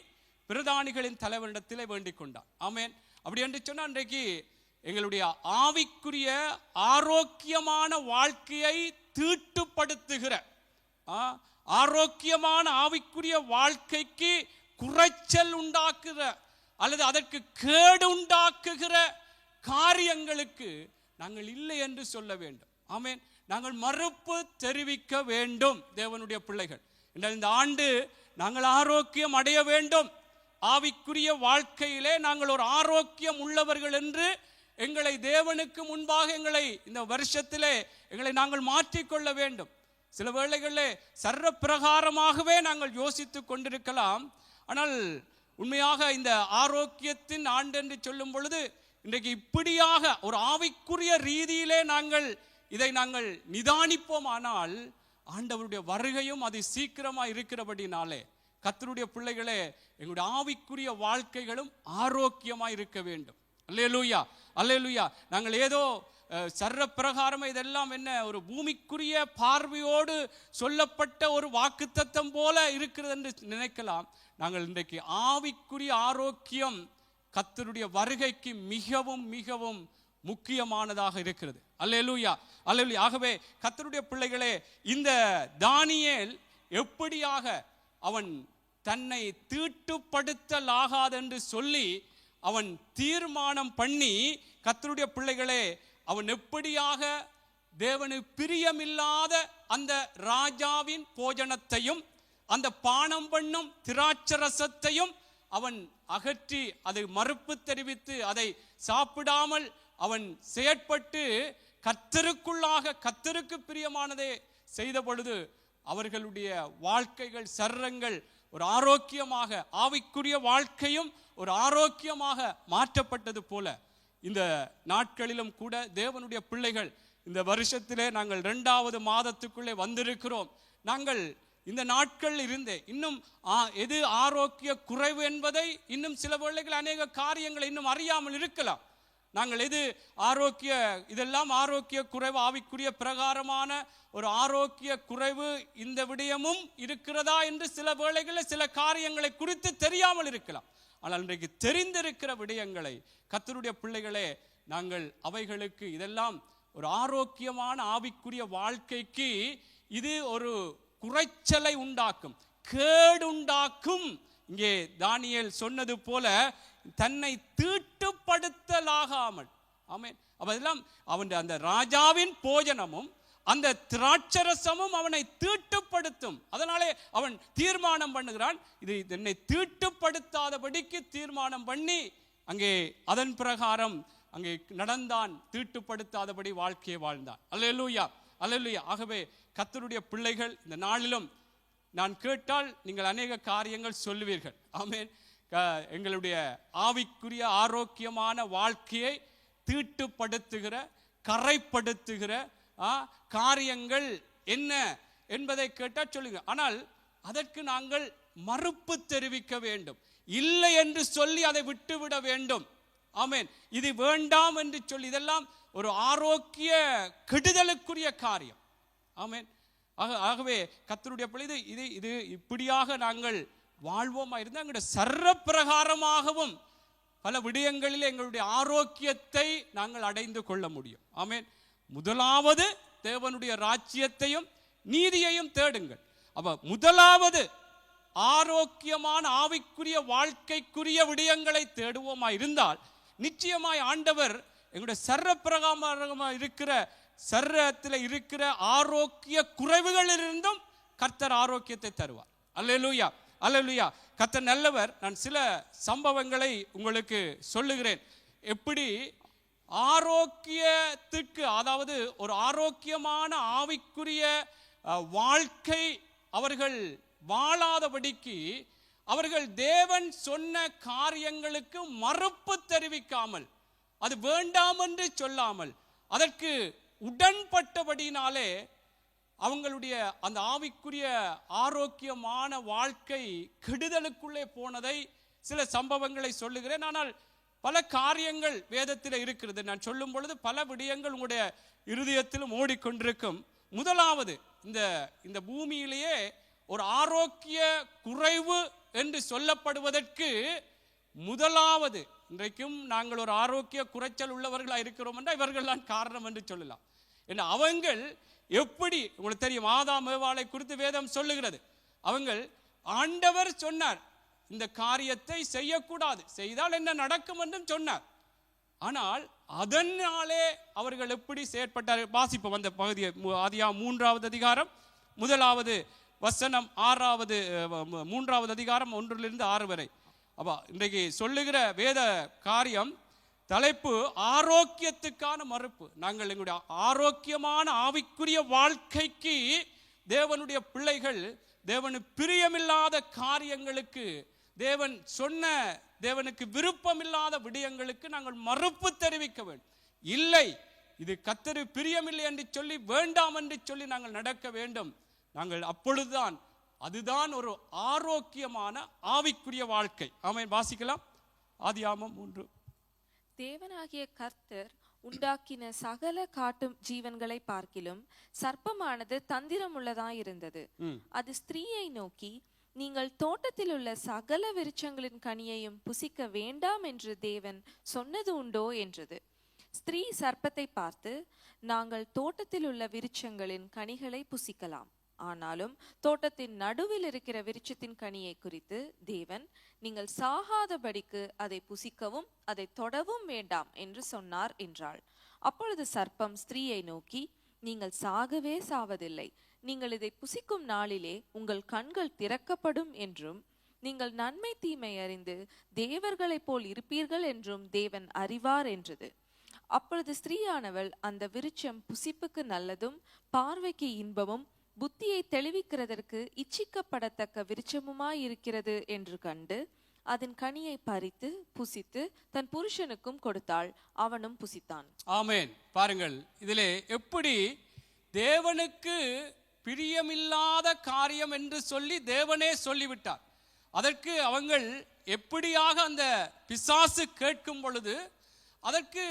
பிரதானிகளின் தலைவரிடத்திலே வேண்டிக் கொண்டார். ஆமென். அப்படி என்று சொன்னால் இன்றைக்கு எங்களுடைய ஆவிக்குரிய ஆரோக்கியமான வாழ்க்கையை தீட்டுப்படுத்துகிற, ஆரோக்கியமான ஆவிக்குரிய வாழ்க்கைக்கு குறைச்சல் உண்டாக்குகிற அல்லது அதற்கு கேடு உண்டாக்குகிற காரியங்களுக்கு நாங்கள் இல்லை என்று சொல்ல வேண்டும். ஆமென். நாங்கள் மறுப்பு தெரிவிக்க வேண்டும். தேவனுடைய பிள்ளைகள், இந்த ஆண்டு நாங்கள் ஆரோக்கியம் அடைய வேண்டும். ஆவிக்குரிய வாழ்க்கையிலே நாங்கள் ஒரு ஆரோக்கியம் உள்ளவர்கள் என்று எங்களை தேவனுக்கு முன்பாக இந்த வருஷத்திலே எங்களை நாங்கள் மாற்றிக்கொள்ள வேண்டும். சில வேளைகளில் சர்வ பிரகாரமாகவே நாங்கள் யோசித்துக் கொண்டிருக்கலாம். ஆனால் உண்மையாக இந்த ஆரோக்கியத்தின் ஆண்டு என்று சொல்லும் பொழுது இன்றைக்கு இப்படியாக ஒரு ஆவிக்குரிய ரீதியிலே இதை நாங்கள் நிதானிப்போம். ஆனால் ஆண்டவருடைய வருகையும் அது சீக்கிரமாக இருக்கிறபடினாலே கர்த்தருடைய பிள்ளைகளே, எங்களுடைய ஆவிக்குரிய வாழ்க்கைகளும் ஆரோக்கியமாக இருக்க வேண்டும். அல்லேலூயா, அல்லேலூயா. நாங்கள் ஏதோ சர்வ பிரகாரம் இதெல்லாம் என்ன ஒரு பூமிக்குரிய பார்வையோடு சொல்லப்பட்ட ஒரு வாக்குத்தத்தம் போல இருக்கிறது என்று நினைக்கலாம். நாங்கள் இன்றைக்கு ஆவிக்குரிய ஆரோக்கியம் கர்த்தருடைய வருகைக்கு மிகவும் மிகவும் முக்கியமானதாக இருக்கிறது. அல்லேலூயா, அல்லேலூயா. ஆகவே கர்த்தருடைய பிள்ளைகளே, இந்த தானியேல் எப்படியாக அவன் தன்னை தீட்டுப்படுத்தலாகாதென்று சொல்லி அவன் தீர்மானம் பண்ணி, கர்த்தருடைய பிள்ளைகளே, அவன் எப்படியாக தேவனுக்கு பிரியமில்லாத அந்த ராஜாவின் போஜனத்தையும் அந்த பானம் பண்ணும் திராட்சரசத்தையும் அவன் அகற்றி அதை மறுப்பு தெரிவித்து அதை சாப்பிடாமல் அவன் செயற்பட்டு கர்த்தருக்குள்ளாக கர்த்தருக்கு பிரியமானதே செய்த பொழுது அவர்களுடைய வாழ்க்கைகள் சர்ரங்கள் ஒரு ஆரோக்கியமாக, ஆவிக்குரிய வாழ்க்கையும் ஒரு ஆரோக்கியமாக மாற்றப்பட்டது போல இந்த நாட்களிலும் கூட தேவனுடைய பிள்ளைகள், இந்த வருஷத்திலே நாங்கள் 2வது மாதத்துக்குள்ளே வந்திருக்கிறோம். நாங்கள் இந்த நாட்கள் இருந்தே இன்னும் எது ஆரோக்கிய குறைவு என்பதை இன்னும் சில வேளைகள் அநேக காரியங்களை இன்னும் அறியாமல் இருக்கலாம். நாங்கள் எது இதெல்லாம் ஆரோக்கிய குறைவு, ஆவிக்குரிய பிரகாரமான ஒரு ஆரோக்கிய குறைவு இந்த விடயமும் இருக்கிறதா என்று சில வேளைகளில் சில காரியங்களை குறித்து தெரியாமல் இருக்கலாம். ஆனால் இன்றைக்கு தெரிந்திருக்கிற விடயங்களை கர்த்தருடைய பிள்ளைகளே, நாங்கள் அவைகளுக்கு இதெல்லாம் ஒரு ஆரோக்கியமான ஆவிக்குரிய வாழ்க்கைக்கு இது ஒரு குறைச்சலை உண்டாக்கும், கேடுண்டாக்கும். இங்கே தானியேல் சொன்னது போல தன்னை தீட்டுப்படுத்தலாகாமல், ஆமென், அப்ப இதெல்லாம் அவன் அந்த ராஜாவின் போஜனமும் அந்த திராட்சரசமும் அவனை தீட்டுப்படுத்தும். அதனாலே அவன் தீர்மானம் பண்ணுகிறான், இது என்னை தீட்டுப்படுத்தாதபடிக்கு தீர்மானம் பண்ணி அங்கே அதன் பிரகாரம் அங்கே நடந்தான், தீட்டுப்படுத்தாதபடி வாழ்க்கையை வாழ்ந்தான். அல்லேலூயா, அல்லேலூயா. ஆகவே கர்த்தருடைய பிள்ளைகள், இந்த நாளிலும் நான் கேட்டால் நீங்கள் அநேக காரியங்கள் சொல்லுவீர்கள். ஆமென். எங்களுடைய ஆவிக்குரிய ஆரோக்கியமான வாழ்க்கையை தீட்டுப்படுத்துகிற, கரைப்படுத்துகிற காரியங்கள் என்ன என்பதை கேட்டால் சொல்லுங்க. ஆனால் அதற்கு நாங்கள் மறுப்பு தெரிவிக்க வேண்டும். இல்லை என்று சொல்லி அதை விட்டுவிட வேண்டும். ஆமென். இது வேண்டாம் என்று சொல்லி, இதெல்லாம் ஒரு ஆரோக்கிய கெடுதலுக்குரிய காரியம். ஆமென். ஆகவே கர்த்தருடைய பிள்ளை, இது இப்படியாக நாங்கள் வாழ்வோமா இருந்தால் எங்களுடைய சர்வ பிரகாரமாகவும் பல விடயங்களில் எங்களுடைய ஆரோக்கியத்தை நாங்கள் அடைந்து கொள்ள முடியும். ஆமென். முதலாவது தேவனுடைய ராஜ்யத்தையும் நீதியையும் தேடுங்கள். அப்ப முதலாவது ஆரோக்கியமான ஆவிக்குரிய வாழ்க்கைக்குரிய விடயங்களை தேடுவோமா இருந்தால் நிச்சயமாய் ஆண்டவர் எங்களுடைய சர்வ பிரகாரமாக இருக்கிற சரீரத்தில் இருக்கிற ஆரோக்கிய குறைவுகளிலிருந்தும் கர்த்தர் ஆரோக்கியத்தை தருவார். அல்லேலூயா, அல்லேலூயா. கர்த்தர் நல்லவர். நான் சில சம்பவங்களை உங்களுக்கு சொல்லுகிறேன். எப்படி ஆரோக்கியத்துக்கு, அதாவது ஒரு ஆரோக்கியமான ஆவிக்குரிய வாழ்க்கை அவர்கள் வாழாதபடிக்கு அவர்கள் தேவன் சொன்ன காரியங்களுக்கு மறுப்பு தெரிவிக்காமல், அது வேண்டாம் என்று சொல்லாமல், அதற்கு உடன்பட்டபடினாலே அவங்களுடைய அந்த ஆவிக்குரிய ஆரோக்கியமான வாழ்க்கை கெடுதலுக்குள்ளே போனதை சில சம்பவங்களை சொல்லுகிறேன். ஆனால் பல காரியங்கள் வேதத்தில் இருக்கிறது. நான் சொல்லும் பொழுது பல விடயங்கள் உங்களுடைய இருதயத்திலும் ஓடிக்கொண்டிருக்கும். முதலாவது, இந்த பூமியிலேயே ஒரு ஆரோக்கிய குறைவு என்று சொல்லப்படுவதற்கு முதலாவது, இன்றைக்கும் நாங்கள் ஒரு ஆரோக்கிய குறைச்சல் உள்ளவர்களாக இருக்கிறோம் என்றால் இவர்கள் தான் காரணம் என்று சொல்லலாம். ஏன்னா அவங்கள் எப்படி, உங்களுக்கு தெரியும், ஆதாம் ஏவாளை குறித்து வேதம் சொல்லுகிறது. அவங்கள், ஆண்டவர் சொன்னார் இந்த காரியத்தை செய்யக்கூடாது, செய்தால் என்ன நடக்கும் என்றும் சொன்னார். ஆனால் அதனாலே அவர்கள் எப்படி செயற்பட்டார்? வாசிப்போம் அந்த பகுதியை. ஆதியாகமம் 3வது அதிகாரம் 1வது வசனம், 3வது அதிகாரம் 1லிருந்து 6 வரை. அப்ப இன்றைக்கு சொல்லுகிற வேத காரியம் தலைப்பு ஆரோக்கியத்துக்கான மறுப்பு. நாங்கள் எங்களுடைய ஆரோக்கியமான ஆவிக்குரிய வாழ்க்கைக்கு தேவனுடைய பிள்ளைகள் தேவனுக்கு பிரியமில்லாத காரியங்களுக்கு, தேவன் சொன்ன தேவனுக்கு விருப்பமில்லாத விடயங்களுக்கு நாங்கள் மறுப்பு தெரிவிக்க வேண்டும். இல்லை, இது கர்த்தரு பிரியமில்லை என்று சொல்லி, வேண்டாம் என்று சொல்லி நாங்கள் நடக்க வேண்டும். நாங்கள் அப்பொழுதுதான், அதுதான் ஒரு ஆரோக்கியமான ஆவிக்குரிய வாழ்க்கை. ஆமென். வாசிக்கலாம். ஆதியாகமம் 3. தேவனாகிய கர்த்தர் உண்டாக்கின சகல காட்டு ஜீவன்களை பார்க்கிலும் சர்ப்பமானது தந்திரமுள்ளதாயிருந்தது. அது ஸ்திரீயை நோக்கி, நீங்கள் தோட்டத்தில் உள்ள சகல விருட்சங்களின் கனியையும் புசிக்க வேண்டாம் என்று தேவன் சொன்னது உண்டோ என்றது. ஸ்திரீ சர்ப்பத்தை பார்த்து, நாங்கள் தோட்டத்தில் உள்ள விருட்சங்களின் கனிகளை புசிக்கலாம், ஆனாலும் தோட்டத்தின் நடுவில் இருக்கிற விருட்சத்தின் கனியை குறித்து தேவன், நீங்கள் சாகாதபடிக்கு அதை புசிக்கவும் அதை தொடவும் வேண்டாம் என்று சொன்னார் என்றாள். அப்பொழுது சர்ப்பம் ஸ்திரீயை நோக்கி, நீங்கள் சாகவே சாவதில்லை, நீங்கள் இதை புசிக்கும் நாளிலே உங்கள் கண்கள் திறக்கப்படும் என்றும் நீங்கள் நன்மை தீமை அறிந்து தேவர்களைப் போல் இருப்பீர்கள் என்றும் தேவன் அறிவார் என்றது. அப்பொழுது ஸ்திரீயானவள், அந்த விருட்சம் புசிப்புக்கு நல்லதும் பார்வைக்கு இன்பமும் புத்தியை தெளிவிக்கிறதற்கு இச்சிக்கப்படத்தக்க விருட்சமுமாயிருக்கிறது என்று கண்டு அதன் கனியை பறித்து புசித்து தன் புருஷனுக்கும் கொடுத்தாள், அவனும் புசித்தான். ஆமென். பாருங்கள், இதிலே எப்படி தேவனுக்கு பிரியமில்லாத காரியம் என்று சொல்லி தேவனே சொல்லிவிட்டார். அதற்கு அவங்கள் எப்படியாக அந்த பிசாசு கேட்கும் பொழுது அதற்கு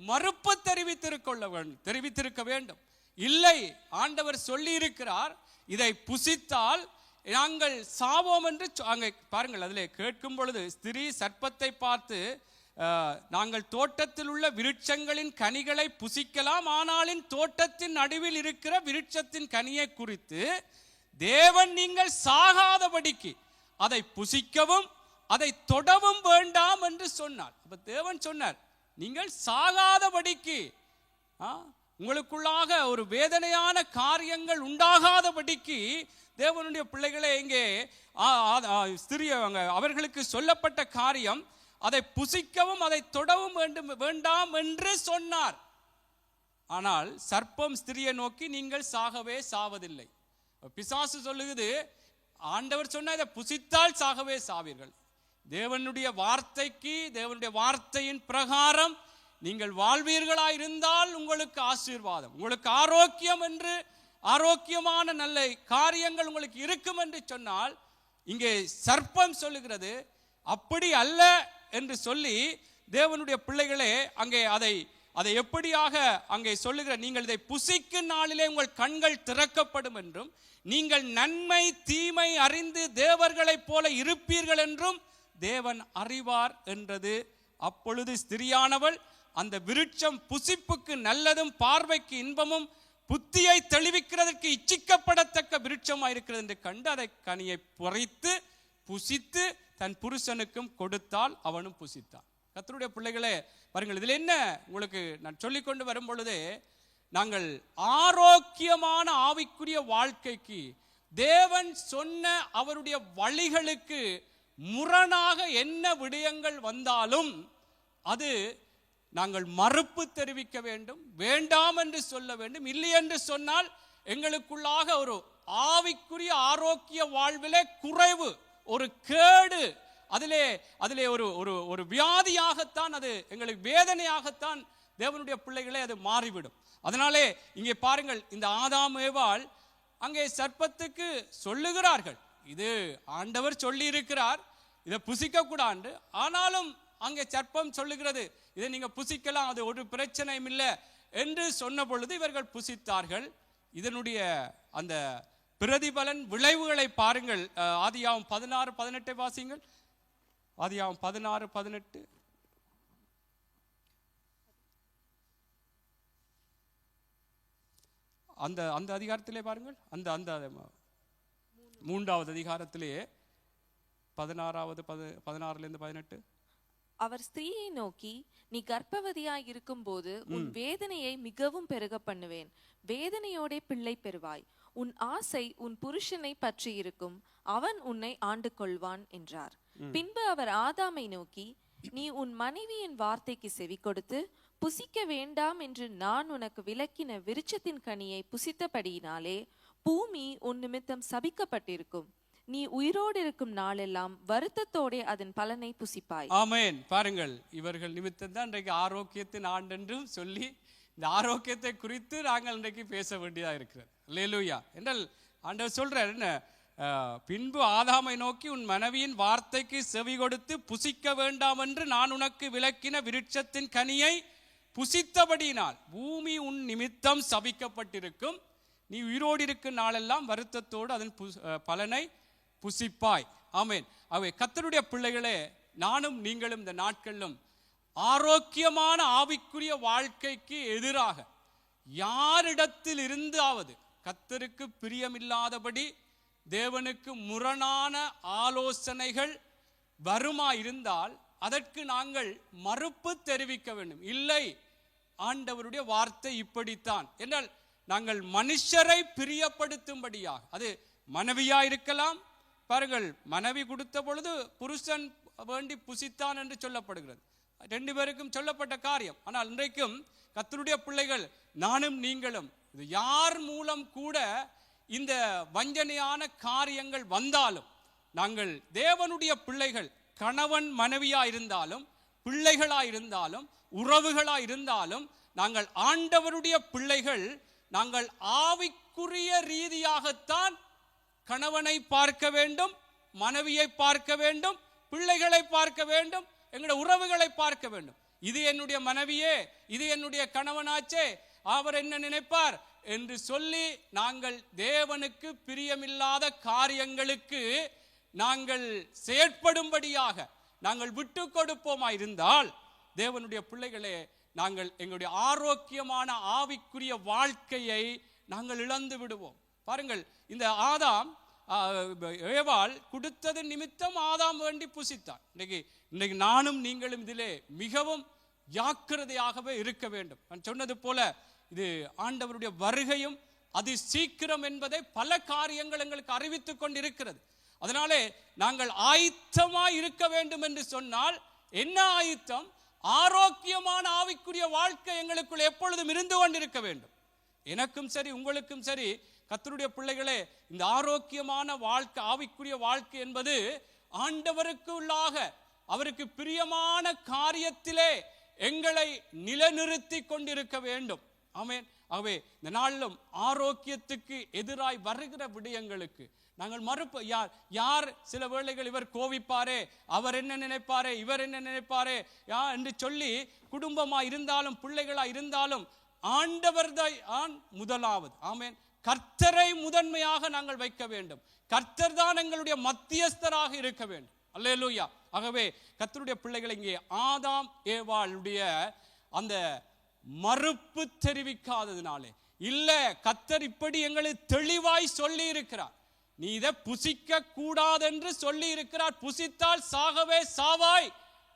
மறுப்பு தெரிவித்திருக்க வேண்டும். இல்லை, ஆண்டவர் சொல்லி இருக்கிறார், இதை புசித்தால் நாங்கள் சாவோம் என்று. அங்கே பாருங்கள், அதிலே கேட்கும் பொழுது ஸ்திரீ சர்ப்பத்தை பார்த்து, நாங்கள் தோட்டத்தில் உள்ள விருட்சங்களின் கனிகளை புசிக்கலாம், ஆனாலும் தோட்டத்தின் நடுவில் இருக்கிற விருட்சத்தின் கனியை குறித்து தேவன் நீங்கள் சாகாதபடிக்கு அதை புசிக்கவும் அதை தொடவும் வேண்டாம் என்று சொன்னார். அப்ப தேவன் சொன்னார், நீங்கள் சாகாதபடிக்கு, உங்களுக்குள்ளாக ஒரு வேதனையான காரியங்கள் உண்டாகாதபடிக்கு தேவனுடைய பிள்ளைகளே இங்கே அவர்களுக்கு சொல்லப்பட்ட காரியம், அதை புசிக்கவும் அதை தொடவும் வேண்டாம் என்று சொன்னார். ஆனால் சர்ப்பம் ஸ்திரியை நோக்கி, நீங்கள் சாகவே சாவதில்லை. பிசாசு சொல்லுகிறது, ஆண்டவர் சொன்ன இதை புசித்தால் சாகவே சாவீர்கள். தேவனுடைய வார்த்தைக்கு, தேவனுடைய வார்த்தையின் பிரகாரம் நீங்கள் வாழ்வீர்களாய் இருந்தால் உங்களுக்கு ஆசீர்வாதம், உங்களுக்கு ஆரோக்கியம் என்று, ஆரோக்கியமான நல்ல காரியங்கள் உங்களுக்கு இருக்கும் என்று சொன்னால், இங்கே சர்ப்பம் சொல்லுகிறது அப்படி அல்ல என்று சொல்லி தேவனுடைய பிள்ளைகளே அங்கே அதை எப்படியாக அங்கே சொல்லுகிற, நீங்கள் இதை புசிக்கும் நாளிலே உங்கள் கண்கள் திறக்கப்படும் என்றும், நீங்கள் நன்மை தீமை அறிந்து தேவர்களைப் போல இருப்பீர்கள் என்றும் தேவன் அறிவார் என்றது. அப்பொழுது ஸ்திரியானவள் அந்த விருட்சம் புசிப்புக்கு நல்லதும் பார்வைக்கு இன்பமும் புத்தியை தெளிவிக்கிறதற்கு இச்சிக்கப்படத்தக்க விருட்சமாய் இருக்கிறது என்று கண்டு அதை கனியை பறித்து புசித்து தன் புருஷனுக்கும் கொடுத்தால் அவனும் புசித்தான். கர்த்தருடைய பிள்ளைகளே பாருங்கள், இதில் என்ன உங்களுக்கு நான் சொல்லிக்கொண்டு வரும் பொழுதே, நாங்கள் ஆரோக்கியமான ஆவிக்குரிய வாழ்க்கைக்கு தேவன் சொன்ன அவருடைய வழிகளுக்கு முரணாக என்ன விடயங்கள் வந்தாலும் அது நாங்கள் மறுப்பு தெரிவிக்க வேண்டும், வேண்டாம் என்று சொல்ல வேண்டும். இல்லை என்று சொன்னால் எங்களுக்குள்ளாக ஒரு ஆவிக்குரிய ஆரோக்கிய வாழ்விலே குறைவு, ஒரு கேடு, அதிலே ஒரு வியாதியாகத்தான், அது எங்களுக்கு வேதனையாகத்தான் தேவனுடைய பிள்ளைகளே அது மாறிவிடும். அதனாலே இங்கே பாருங்கள், இந்த ஆதாம் ஏவாள் அங்கே சர்ப்பத்துக்கு சொல்லுகிறார்கள், இது ஆண்டவர் சொல்லி இருக்கிறார், இதை புசிக்க கூடாது. ஆனாலும் அங்கே சர்ப்பம் சொல்லுகிறது, இதை நீங்க புசிக்கலாம், அது ஒரு பிரச்சனையும் இல்லை என்று சொன்ன பொழுது இவர்கள் புசித்தார்கள். இதனுடைய அந்த பிரதிபலன் விளைவுகளை பாருங்கள். ஆதியாகமம் 16:18 வாசிங்கள். ஆதியாகமம் 16:18. அந்த அதிகாரத்திலே பாருங்கள், அந்த 3வது அதிகாரத்திலே 16:18. அவர் ஸ்திரீயை நோக்கி, நீ கர்ப்பவதியாய் இருக்கும் போது உன் வேதனையை மிகவும் பெருக பண்ணுவேன், வேதனையோட பிள்ளை பெறுவாய், உன் ஆசை உன் புருஷனை பற்றி இருக்கும், அவன் உன்னை ஆண்டு கொள்வான் என்றார். பின்பு அவர் ஆதாமை நோக்கி, நீ உன் மனைவியின் வார்த்தைக்கு செவி கொடுத்து புசிக்க வேண்டாம் என்று நான் உனக்கு விலக்கின விருட்சத்தின் கனியை புசித்தபடியினாலே பூமி உன் நிமித்தம் சபிக்கப்பட்டிருக்கும், நீ உயிரோடு இருக்கும் நாளெல்லாம் வருத்தத்தோட அதன் பலனை புசிப்பாய். ஆமென். பாருங்கள், இவர்கள் நிமித்தம் தான் இன்றைக்கு ஆரோக்கியத்தின் ஆண்டென்றும் சொல்லி இந்த ஆரோக்கியத்தை குறித்து நாங்கள் இன்றைக்கு பேச வேண்டியதாக இருக்கிறது. அல்லேலூயா. என்றால் ஆண்டவர் சொல்றார் என்ன, பின்பு ஆதாமை நோக்கி, உன் மனைவியின் வார்த்தைக்கு செவி கொடுத்து புசிக்க வேண்டாம் என்று நான் உனக்கு விலக்கின விருட்சத்தின் கனியை புசித்தபடியினால் பூமி உன் நிமித்தம் சபிக்கப்பட்டிருக்கும், நீ உயிரோடு இருக்கும் நாளெல்லாம் வருத்தத்தோடு அதன் பலனை புசிப்பாய். ஆமென். அவை கர்த்தருடைய பிள்ளைகளே, நானும் நீங்களும் இந்த நாட்களிலும் ஆரோக்கியமான ஆவிக்குரிய வாழ்க்கைக்கு எதிராக யாரிடத்தில் இருந்தாவது கர்த்தருக்கு பிரியமில்லாதபடி தேவனுக்கு முரணான ஆலோசனைகள் வருமாயிருந்தால் அதற்கு நாங்கள் மறுப்பு தெரிவிக்க வேண்டும். இல்லை, ஆண்டவருடைய வார்த்தை இப்படித்தான் என்றால் நாங்கள் மனுஷரை பிரியப்படுத்தும்படியாக, அது மனைவியா இருக்கலாம். பாருங்கள், மனைவி கொடுத்த பொழுது புருஷன் வேண்டி புசித்தான் என்று சொல்லப்படுகிறது, 2 பேருக்கும் சொல்லப்பட்ட காரியம். ஆனால் இன்றைக்கும் கர்த்தருடைய பிள்ளைகள் நானும் நீங்களும் இது யார் மூலம் கூட இந்த வஞ்சனையான காரியங்கள் வந்தாலும் நாங்கள் தேவனுடைய பிள்ளைகள், கணவன் மனைவியா இருந்தாலும் பிள்ளைகளா இருந்தாலும் உறவுகளா இருந்தாலும் நாங்கள் ஆண்டவருடைய பிள்ளைகள், நாங்கள் ஆவிக்குரிய ரீதியாகத்தான் கணவனை பார்க்க வேண்டும், மனைவியை பார்க்க வேண்டும், பிள்ளைகளை பார்க்க வேண்டும், எங்களுடைய உறவுகளை பார்க்க வேண்டும். இது என்னுடைய மனைவியே, இது என்னுடைய கணவனாச்சே, அவர் என்ன நினைப்பார் என்று சொல்லி நாங்கள் தேவனுக்கு பிரியமில்லாத காரியங்களுக்கு நாங்கள் செயற்படும்படியாக நாங்கள் விட்டு கொடுப்போமா இருந்தால், தேவனுடைய பிள்ளைகளே, நாங்கள் எங்களுடைய ஆரோக்கியமான ஆவிக்குரிய வாழ்க்கையை நாங்கள் இழந்து விடுவோம். பாருங்கள், இந்த ஆதாம் ஏவாள் கொடுத்தது நிமித்தம் ஆதாம் வேண்டி புசித்தான். இன்னைக்கு நானும் நீங்களும் இதிலே மிகவும் ஜாக்கிரதையாகவே இருக்க வேண்டும். நான் சொன்னது போல இது ஆண்டவருடைய வருகையும் அது சீக்கிரம் என்பதை பல காரியங்கள் எங்களுக்கு அறிவித்துக் கொண்டிருக்கிறது. அதனாலே நாங்கள் ஆயத்தமாய் இருக்க வேண்டும் என்று சொன்னால் என்ன ஆயத்தம்? ஆரோக்கியமான ஆவிக்குரிய வாழ்க்கை எங்களுக்குள் எப்பொழுதும் இருந்து கொண்டிருக்க வேண்டும். எனக்கும் சரி உங்களுக்கும் சரி கர்த்தருடைய பிள்ளைகளே, இந்த ஆரோக்கியமான வாழ்க்கை, ஆவிக்குரிய வாழ்க்கை என்பது ஆண்டவருக்கு உள்ளாக அவருக்கு பிரியமான காரியத்திலே எங்களை நிலைநிறுத்தி கொண்டிருக்க வேண்டும். ஆமென். ஆகவே இந்த நாளிலும் ஆரோக்கியத்துக்கு எதிராய் வருகிற விடயங்களுக்கு நாங்கள் மறுப்பு யார் சில வேளைகள் இவர் கோவிப்பாரே, அவர் என்ன நினைப்பாரே, இவர் என்ன நினைப்பாரே என்று சொல்லி குடும்பமா இருந்தாலும் பிள்ளைகளா இருந்தாலும் ஆண்டவர்தான் முதலாவது. ஆமென். கர்த்தரை முதன்மையாக நாங்கள் வைக்க வேண்டும். கர்த்தர் தான் எங்களுடைய மத்தியஸ்தராக இருக்க வேண்டும். அல்லேலூயா. ஆகவே கர்த்தருடைய பிள்ளைகளை இங்கே ஆதாம் ஏவாளுடைய அந்த மறுப்பு தெரிவிக்காததினாலே, இல்ல கர்த்தர் இப்படி எங்களுக்கு தெளிவாய் சொல்லி இருக்கிறார், நீ இதை புசிக்க கூடாது என்று சொல்லி இருக்கிறார், புசித்தால் சாகவே சாவாய்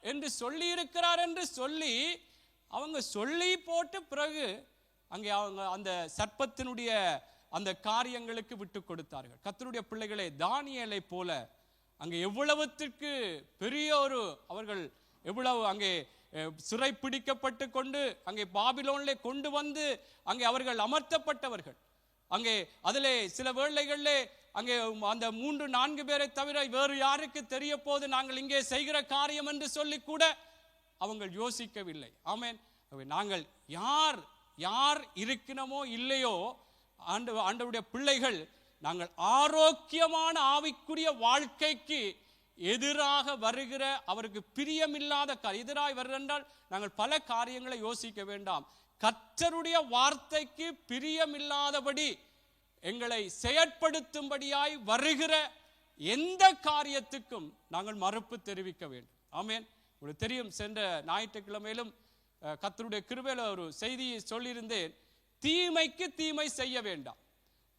என்று சொல்லி இருக்கிறார் என்று சொல்லி அவங்க சொல்லி போட்டு பிறகு அங்கே அவங்க அந்த சர்ப்பத்தினுடைய அந்த காரியங்களுக்கு விட்டு கொடுத்தார்கள். கர்த்தருடைய பிள்ளைகளே, தானியேலை போல அங்கே எவ்வளவுத்திற்கு பெரிய ஒரு அவர்கள் எவ்வளவு அங்கே சிறை பிடிக்கப்பட்டு கொண்டு அங்கே பாபிலோனிலே கொண்டு வந்து அங்கே அவர்கள் அமர்த்தப்பட்டவர்கள். அங்கே அதிலே சில வேளைகளிலே அங்கே அந்த 3-4 பேரை தவிர வேறு யாருக்கு தெரிய போது நாங்கள் இங்கே செய்கிற காரியம் என்று சொல்லி கூட அவங்க யோசிக்கவில்லை. ஆமென். நாங்கள் யார் யார் இருக்கணுமோ இல்லையோ ஆண்டவருடைய பிள்ளைகள் நாங்கள் ஆரோக்கியமான ஆவிக்குரிய வாழ்க்கைக்கு எதிராக வருகிற அவருக்கு பிரியமில்லாத எதிராய் வருகின்றால் நாங்கள் பல காரியங்களை யோசிக்க வேண்டாம். கர்த்தருடைய வார்த்தைக்கு பிரியமில்லாதபடி எங்களை செயற்படுத்தும்படியாய் வருகிற எந்த காரியத்துக்கும் நாங்கள் மறுப்பு தெரிவிக்க வேண்டும். ஆமென். உங்களுக்கு தெரியும், சென்ற ஞாயிற்றுக்கிழமையிலும் கர்த்தருடைய கிருபையில ஒரு செய்தியை சொல்லியிருந்தேன். தீமைக்கு தீமை செய்ய வேண்டாம்,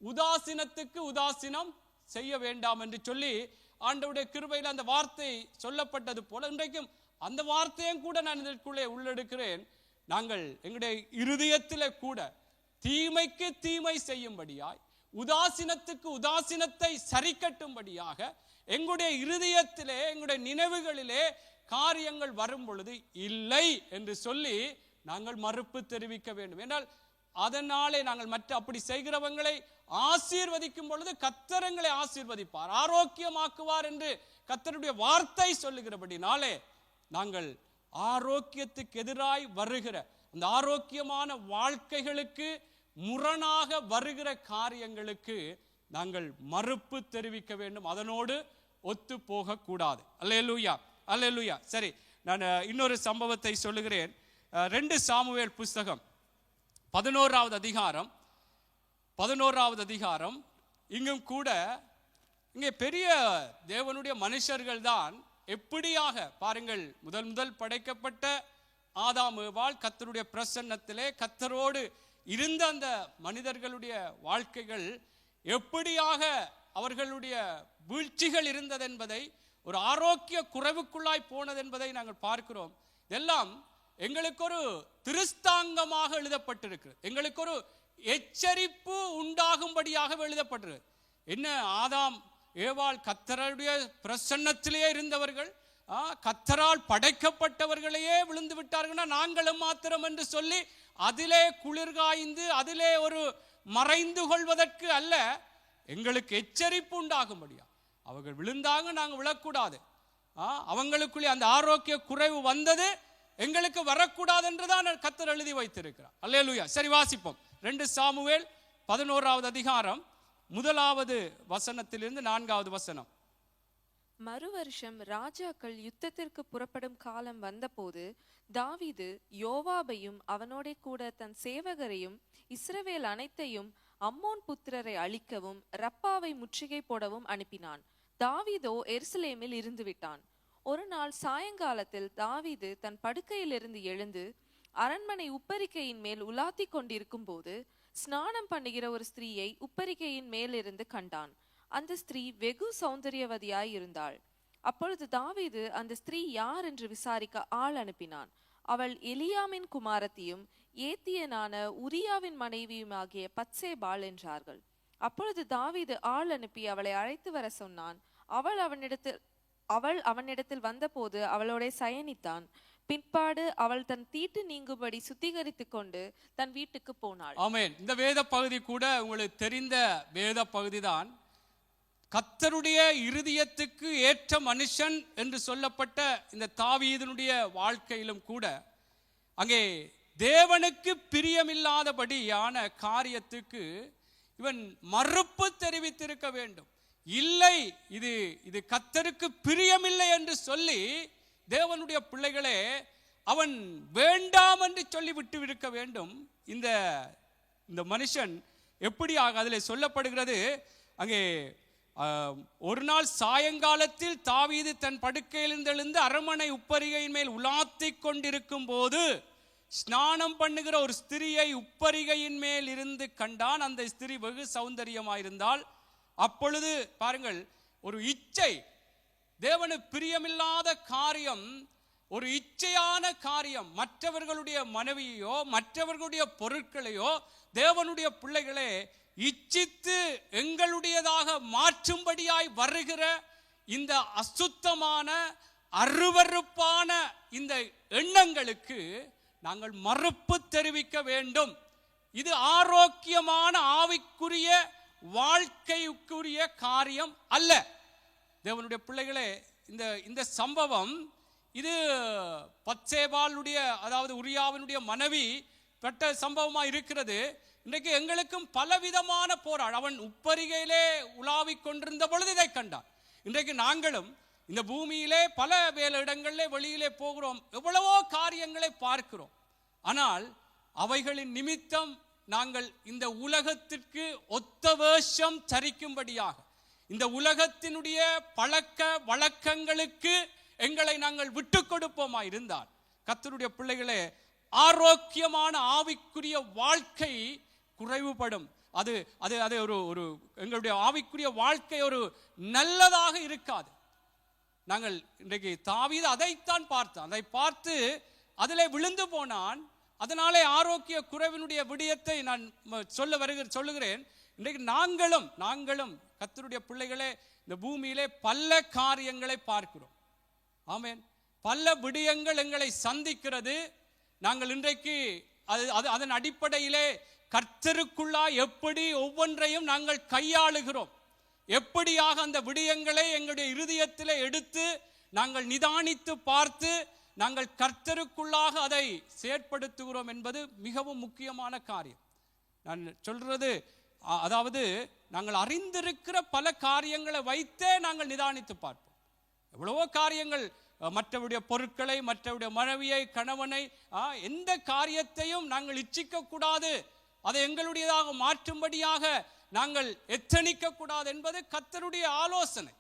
உதாசீனத்துக்கு உதாசீனம் செய்ய வேண்டாம் என்று சொல்லி ஆண்டவருடைய கிருபையில் அந்த வார்த்தை சொல்லப்பட்டது போல இன்றைக்கும் அந்த வார்த்தையும் கூட நான் இதற்குள்ளே உள்ளெடுக்கிறேன். நாங்கள் எங்களுடைய இருதயத்திலே கூட தீமைக்கு தீமை செய்யும்படியாய், உதாசீனத்துக்கு உதாசீனத்தை சரி கட்டும்படியாக எங்களுடைய இருதயத்திலே எங்களுடைய நினைவுகளிலே காரியங்கள் வரும் பொழுது இல்லை என்று சொல்லி நாங்கள் மறுப்பு தெரிவிக்க வேண்டும். என்றால் அதனாலே நாங்கள் மற்ற அப்படி செய்கிறவங்களை ஆசீர்வதிக்கும் பொழுது கர்த்தரங்களை ஆசீர்வதிப்பார், ஆரோக்கியமாக்குவார் என்று கர்த்தருடைய வார்த்தை சொல்லுகிறபடினாலே நாங்கள் ஆரோக்கியத்துக்கு எதிராய் வருகிற அந்த ஆரோக்கியமான வாழ்க்கைகளுக்கு முரணாக வருகிற காரியங்களுக்கு நாங்கள் மறுப்பு தெரிவிக்க வேண்டும். அதனோடு ஒத்து போக கூடாது. அல்லேலூயா, அல்லேலூயா. சரி, நான் இன்னொரு சம்பவத்தை சொல்லுகிறேன். 2 சாமுவேல் புஸ்தகம் 11வது அதிகாரம். இங்கும் கூட இங்கே பெரிய தேவனுடைய மனுஷர்கள் தான் எப்படியாக பாருங்கள், முதல் படைக்கப்பட்ட ஆதாம் ஏவாள் கர்த்தருடைய பிரசன்னத்திலே கர்த்தரோடு இருந்த அந்த மனிதர்களுடைய வாழ்க்கைகள் எப்படியாக அவர்களுடைய வீழ்ச்சிகள் இருந்தது என்பதை, ஒரு ஆரோக்கிய குறைவுக்குள்ளாய் போனது என்பதை நாங்கள் பார்க்கிறோம். இதெல்லாம் எங்களுக்கு ஒரு திருஸ்தாங்கமாக எழுதப்பட்டிருக்கிறது, எங்களுக்கு ஒரு எச்சரிப்பு உண்டாகும்படியாக எழுதப்பட்டிருக்கு. என்ன, ஆதாம் ஏவாள் கர்த்தருடைய பிரசன்னத்திலேயே இருந்தவர்கள், கர்த்தரால் படைக்கப்பட்டவர்களையே விழுந்து விட்டார்கள்னா நாங்களும் மாத்திரம் என்று சொல்லி அதிலே குளிர்காய்ந்து அதிலே ஒரு மறைந்து கொள்வதற்கு அல்ல, எங்களுக்கு எச்சரிப்பு உண்டாகும்படியா. அவர்கள் விழுந்தாங்க, நாங்கள் விழக்கூடாது. அவங்களுக்குள்ளே அந்த ஆரோக்கிய குறைவு வந்தது, எங்களுக்கு வரக்கூடாது என்றுதான் கர்த்தர் எழுதி வைத்திருக்கிறார். அல்லேலூயா. சரி, வாசிப்போம். 2 சாமுவேல் 11வது அதிகாரம் 1வது வசனத்திலிருந்து 4வது வசனம். மறுவருஷம் ராஜாக்கள் யுத்தத்திற்கு புறப்படும் காலம் வந்தபோது தாவீது யோவாபையும் அவனோட கூட தன் சேவகரையும் இஸ்ரவேல் அனைத்தையும் அம்மோன் புத்திரரை அழிக்கவும் ரப்பாவை முற்றுகை போடவும் அனுப்பினான். தாவீதோ எருசலேமில் இருந்து விட்டான். ஒரு நாள் சாயங்காலத்தில் தாவீது தன் படுக்கையிலிருந்து எழுந்து அரண்மனை உப்பரிக்கையின் மேல் உலாத்தி கொண்டிருக்கும் போது ஸ்நானம் பண்ணுகிற ஒரு ஸ்திரீயை உப்பரிக்கையின் மேலிருந்து கண்டான். அந்த ஸ்திரீ வெகு சௌந்தரியவதியாய் இருந்தாள். அப்பொழுது தாவீது அந்த ஸ்திரீ யார் என்று விசாரிக்க ஆள் அனுப்பினான். அவள் எலியாமின் குமாரத்தியும் ஏத்தியனான உரியாவின் மனைவியுமாகிய பத்சேபாள் என்றார்கள். அப்பொழுது தாவீது ஆள் அனுப்பி அவளை அழைத்து வர சொன்னான். அவள் அவனிடத்தில் வந்தபோது அவளோட சயனித்தான். பிற்பாடு அவள் தன் தீட்டு நீங்கும்படி சுத்திகரித்து கொண்டு தன் வீட்டுக்கு போனாள். ஆமென். இந்த வேத பகுதி கூட உங்களுக்கு தெரிந்த வேத பகுதிதான். கர்த்தருடைய இருதயத்துக்கு ஏற்ற மனுஷன் என்று சொல்லப்பட்ட இந்த தாவீதினுடைய வாழ்க்கையிலும் கூட அங்கே தேவனுக்கு பிரியமில்லாதபடியான காரியத்துக்கு இவன் மறுப்பு தெரிவித்திருக்க வேண்டும். இல்லை, இது கர்த்தருக்கு பிரியமில்லை என்று சொல்லி தேவனுடைய பிள்ளைகளே அவன் வேண்டாம் என்று சொல்லி விட்டு இருக்க வேண்டும். இந்த மனுஷன் எப்படியாக அதில் சொல்லப்படுகிறது, அங்கே ஒரு நாள் சாயங்காலத்தில் தாவீது தன் படுக்கையிலிருந்து எழுந்து அரண்மனை உப்பரிகையின் மேல் உலாத்திக் கொண்டிருக்கும் போது ஸ்நானம் பண்ணுகிற ஒரு ஸ்திரியை உப்பரிகையின் மேல் இருந்து கண்டான். அந்த ஸ்திரி வெகு சௌந்தரியமாயிருந்தாள். அப்பொழுது பாருங்கள், ஒரு இச்சை, தேவனுக்கு பிரியமில்லாத காரியம், ஒரு இச்சையான காரியம், மற்றவர்களுடைய மனைவியோ மற்றவர்களுடைய பொருட்களையோ தேவனுடைய பிள்ளைகளே இச்சித்து எங்களுடையதாக மாற்றும்படியாய் வருகிற இந்த அசுத்தமான அருவருப்பான இந்த எண்ணங்களுக்கு நாங்கள் மறுப்பு தெரிவிக்க வேண்டும். இது ஆரோக்கியமான ஆவிக்குரிய வாழ்க்கைக்குரிய காரியம் அல்ல. தேவனுடைய பிள்ளைகளே, இந்த சம்பவம் இது பத்சேபாளுடைய, அதாவது உரியாவினுடைய மனைவி பெற்ற சம்பவமா இருக்கிறது. இன்றைக்கு எங்களுக்கும் பலவிதமான போராட்டம். அவன் உப்பரிகையிலே உலாவிக் கொண்டிருந்த பொழுது இதை கண்டான். இன்றைக்கு நாங்களும் இந்த பூமியிலே பல வேலை இடங்களிலே வெளியிலே போகிறோம், எவ்வளவோ காரியங்களை பார்க்கிறோம். ஆனால் அவைகளின் நிமித்தம் நாங்கள் இந்த உலகத்திற்கு ஒத்த வேஷம் தரிக்கும்படியாக, இந்த உலகத்தினுடைய பழக்க வழக்கங்களுக்கு எங்களை நாங்கள் விட்டு கொடுப்போமா இருந்தால், கர்த்தருடைய பிள்ளைகளே, ஆரோக்கியமான ஆவிக்குரிய வாழ்க்கை குறைவுபடும். அது அது அது ஒரு எங்களுடைய ஆவிக்குரிய வாழ்க்கை ஒரு நல்லதாக இருக்காது. நாங்கள் இன்றைக்கு தாவீது அதைத்தான் பார்த்தான். அதை பார்த்து அதிலே விழுந்து போனான். அதனாலே ஆரோக்கிய குறைவினுடைய விடயத்தை நான் சொல்லுகிறேன். இன்றைக்கு நாங்களும் கர்த்தருடைய பிள்ளைகளே இந்த பூமியிலே பல காரியங்களை பார்க்கிறோம். ஆமென். பல விடயங்கள் எங்களை சந்திக்கிறது. நாங்கள் இன்றைக்கு அதன் அடிப்படையிலே கர்த்தருக்குள்ளா எப்படி ஒவ்வொன்றையும் நாங்கள் கையாளுகிறோம், எப்படியாக அந்த விடயங்களை எங்களுடைய இருதயத்திலே எடுத்து நாங்கள் நிதானித்து பார்த்து நாங்கள் கர்த்தருக்குள்ளாக அதை செயற்படுத்துகிறோம் என்பது மிகவும் முக்கியமான காரியம். நான் சொல்றது, அதாவது நாங்கள் அறிந்திருக்கிற பல காரியங்களை வைத்தே நாங்கள் நிதானித்து பார்ப்போம். எவ்வளவோ காரியங்கள், மற்றவருடைய பொருட்களை, மற்றவருடைய மனைவியை, கணவனை, எந்த காரியத்தையும் நாங்கள் இச்சிக்க கூடாது, அதை எங்களுடையதாக மாற்றும்படியாக நாங்கள் எத்தனிக்க கூடாது என்பது கர்த்தருடைய ஆலோசனை.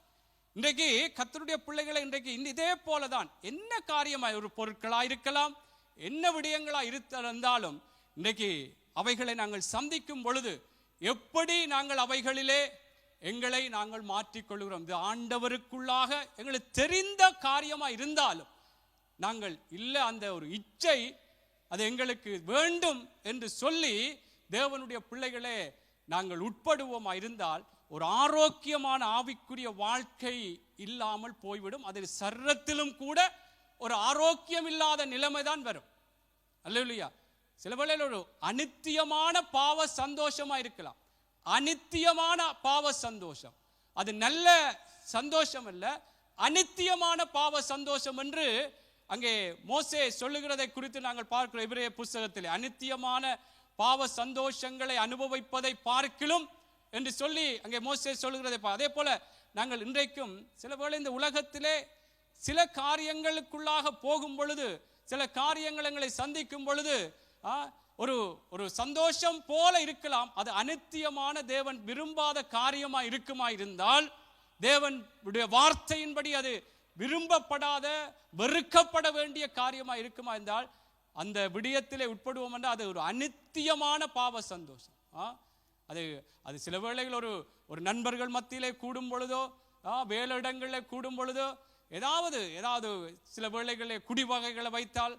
இன்றைக்கு கர்த்தருடைய பிள்ளைகளை இன்றைக்கு இதே போலதான், என்ன காரியமாய் ஒரு பொருட்களா இருக்கலாம், என்ன விடயங்களா இருந்தாலும் இன்றைக்கு அவைகளை நாங்கள் சந்திக்கும் பொழுது எப்படி நாங்கள் அவைகளிலே எங்களை நாங்கள் மாற்றிக்கொள்கிறோம். இது ஆண்டவருக்குள்ளாக எங்களுக்கு தெரிந்த காரியமா இருந்தாலும் நாங்கள் இல்லை, அந்த ஒரு இச்சை அது எங்களுக்கு வேண்டும் என்று சொல்லி தேவனுடைய பிள்ளைகளே நாங்கள் உட்படுவோமா இருந்தால் ஒரு ஆரோக்கியமான ஆவிக்குரிய வாழ்க்கை இல்லாமல் போய்விடும். அதில் சரீரத்திலும் கூட ஒரு ஆரோக்கியம் இல்லாத நிலைமை தான் வரும். அல்லேலூயா. சில வேளையில் ஒரு அநித்தியமான பாவ சந்தோஷமா இருக்கலாம். அநித்தியமான பாவ சந்தோஷம் அது நல்ல சந்தோஷம் அல்ல, அநித்தியமான பாவ சந்தோஷம் என்று அங்கே மோசே சொல்லுகிறதை குறித்து நாங்கள் பார்க்கிறோம். எபிரேய புத்தகத்தில் அநித்தியமான பாவ சந்தோஷங்களை அனுபவிப்பதை பார்க்கிலும் என்று சொல்லி அங்கே மோசே சொல்லுகிறதை. அதே போல நாங்கள் இன்றைக்கும் சில வேளை இந்த உலகத்திலே சில காரியங்களுக்குள்ளாக போகும் பொழுது, சில காரியங்கள் எங்களை சந்திக்கும் பொழுது ஒரு சந்தோஷம் போல இருக்கலாம். அது அநித்தியமான தேவன் விரும்பாத காரியமா இருக்குமா இருந்தால், தேவனுடைய வார்த்தையின்படி அது விரும்பப்படாத வெறுக்கப்பட வேண்டிய காரியமா இருக்குமா இருந்தால் அந்த விடயத்திலே உட்படுவோம் என்றால் அது ஒரு அநித்தியமான பாவ சந்தோஷம். அது சில வேளைகள் ஒரு நண்பர்கள் மத்தியிலே கூடும் பொழுதோ, வேலையிடங்களில் கூடும் பொழுதோ, ஏதாவது சில வேளைகளில் குடி வகைகளை வைத்தால்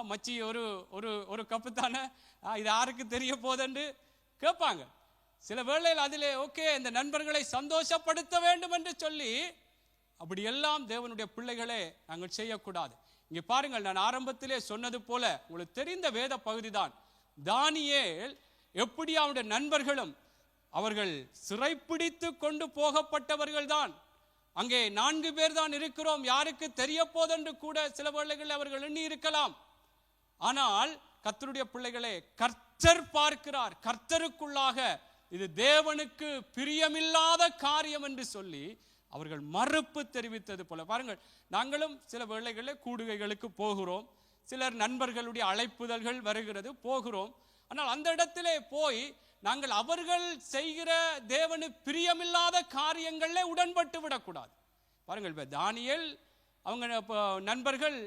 மச்சி ஒரு ஒரு ஒரு கப்பு தானே, இது யாருக்கு தெரிய போதென்று கேட்பாங்க. சில வேளையில் அதிலே ஓகே இந்த நண்பர்களை சந்தோஷப்படுத்த வேண்டும் என்று சொல்லி அப்படியெல்லாம் தேவனுடைய பிள்ளைகளே நாங்கள் செய்யக்கூடாது. இங்கே பாருங்கள், நான் ஆரம்பத்திலே சொன்னது போல உங்களுக்கு தெரிந்த வேத பகுதி தான். தானியேல் எப்படி அவனுடைய நண்பர்களும் அவர்கள் சிறைப்பிடித்து கொண்டு போகப்பட்டவர்கள் தான். அங்கே 4 பேர் தான் இருக்கிறோம், யாருக்கு தெரிய போதென்று கூட சில வேளைகளில் அவர்கள் எண்ணி இருக்கலாம். ஆனால் கர்த்தருடைய பிள்ளைகளே, கர்த்தர் பார்க்கிறார். கர்த்தருக்குள்ளாக இது தேவனுக்கு பிரியமில்லாத காரியம் என்று சொல்லி அவர்கள் மறுப்பு தெரிவித்தது போல. பாருங்கள், நாங்களும் சில வேளைகளில் கூடுகைகளுக்கு போகிறோம், சிலர் நண்பர்களுடைய அழைப்புதல்கள் வருகிறது, போகிறோம். ஆனால் அந்த இடத்திலே போய் நாங்கள் அவர்கள் செய்கிற தேவனுக்கு பிரியமில்லாத காரியங்களில் உடன்பட்டு விடக்கூடாது. பாருங்கள், இப்போ தானியேல் அவங்க நண்பர்கள்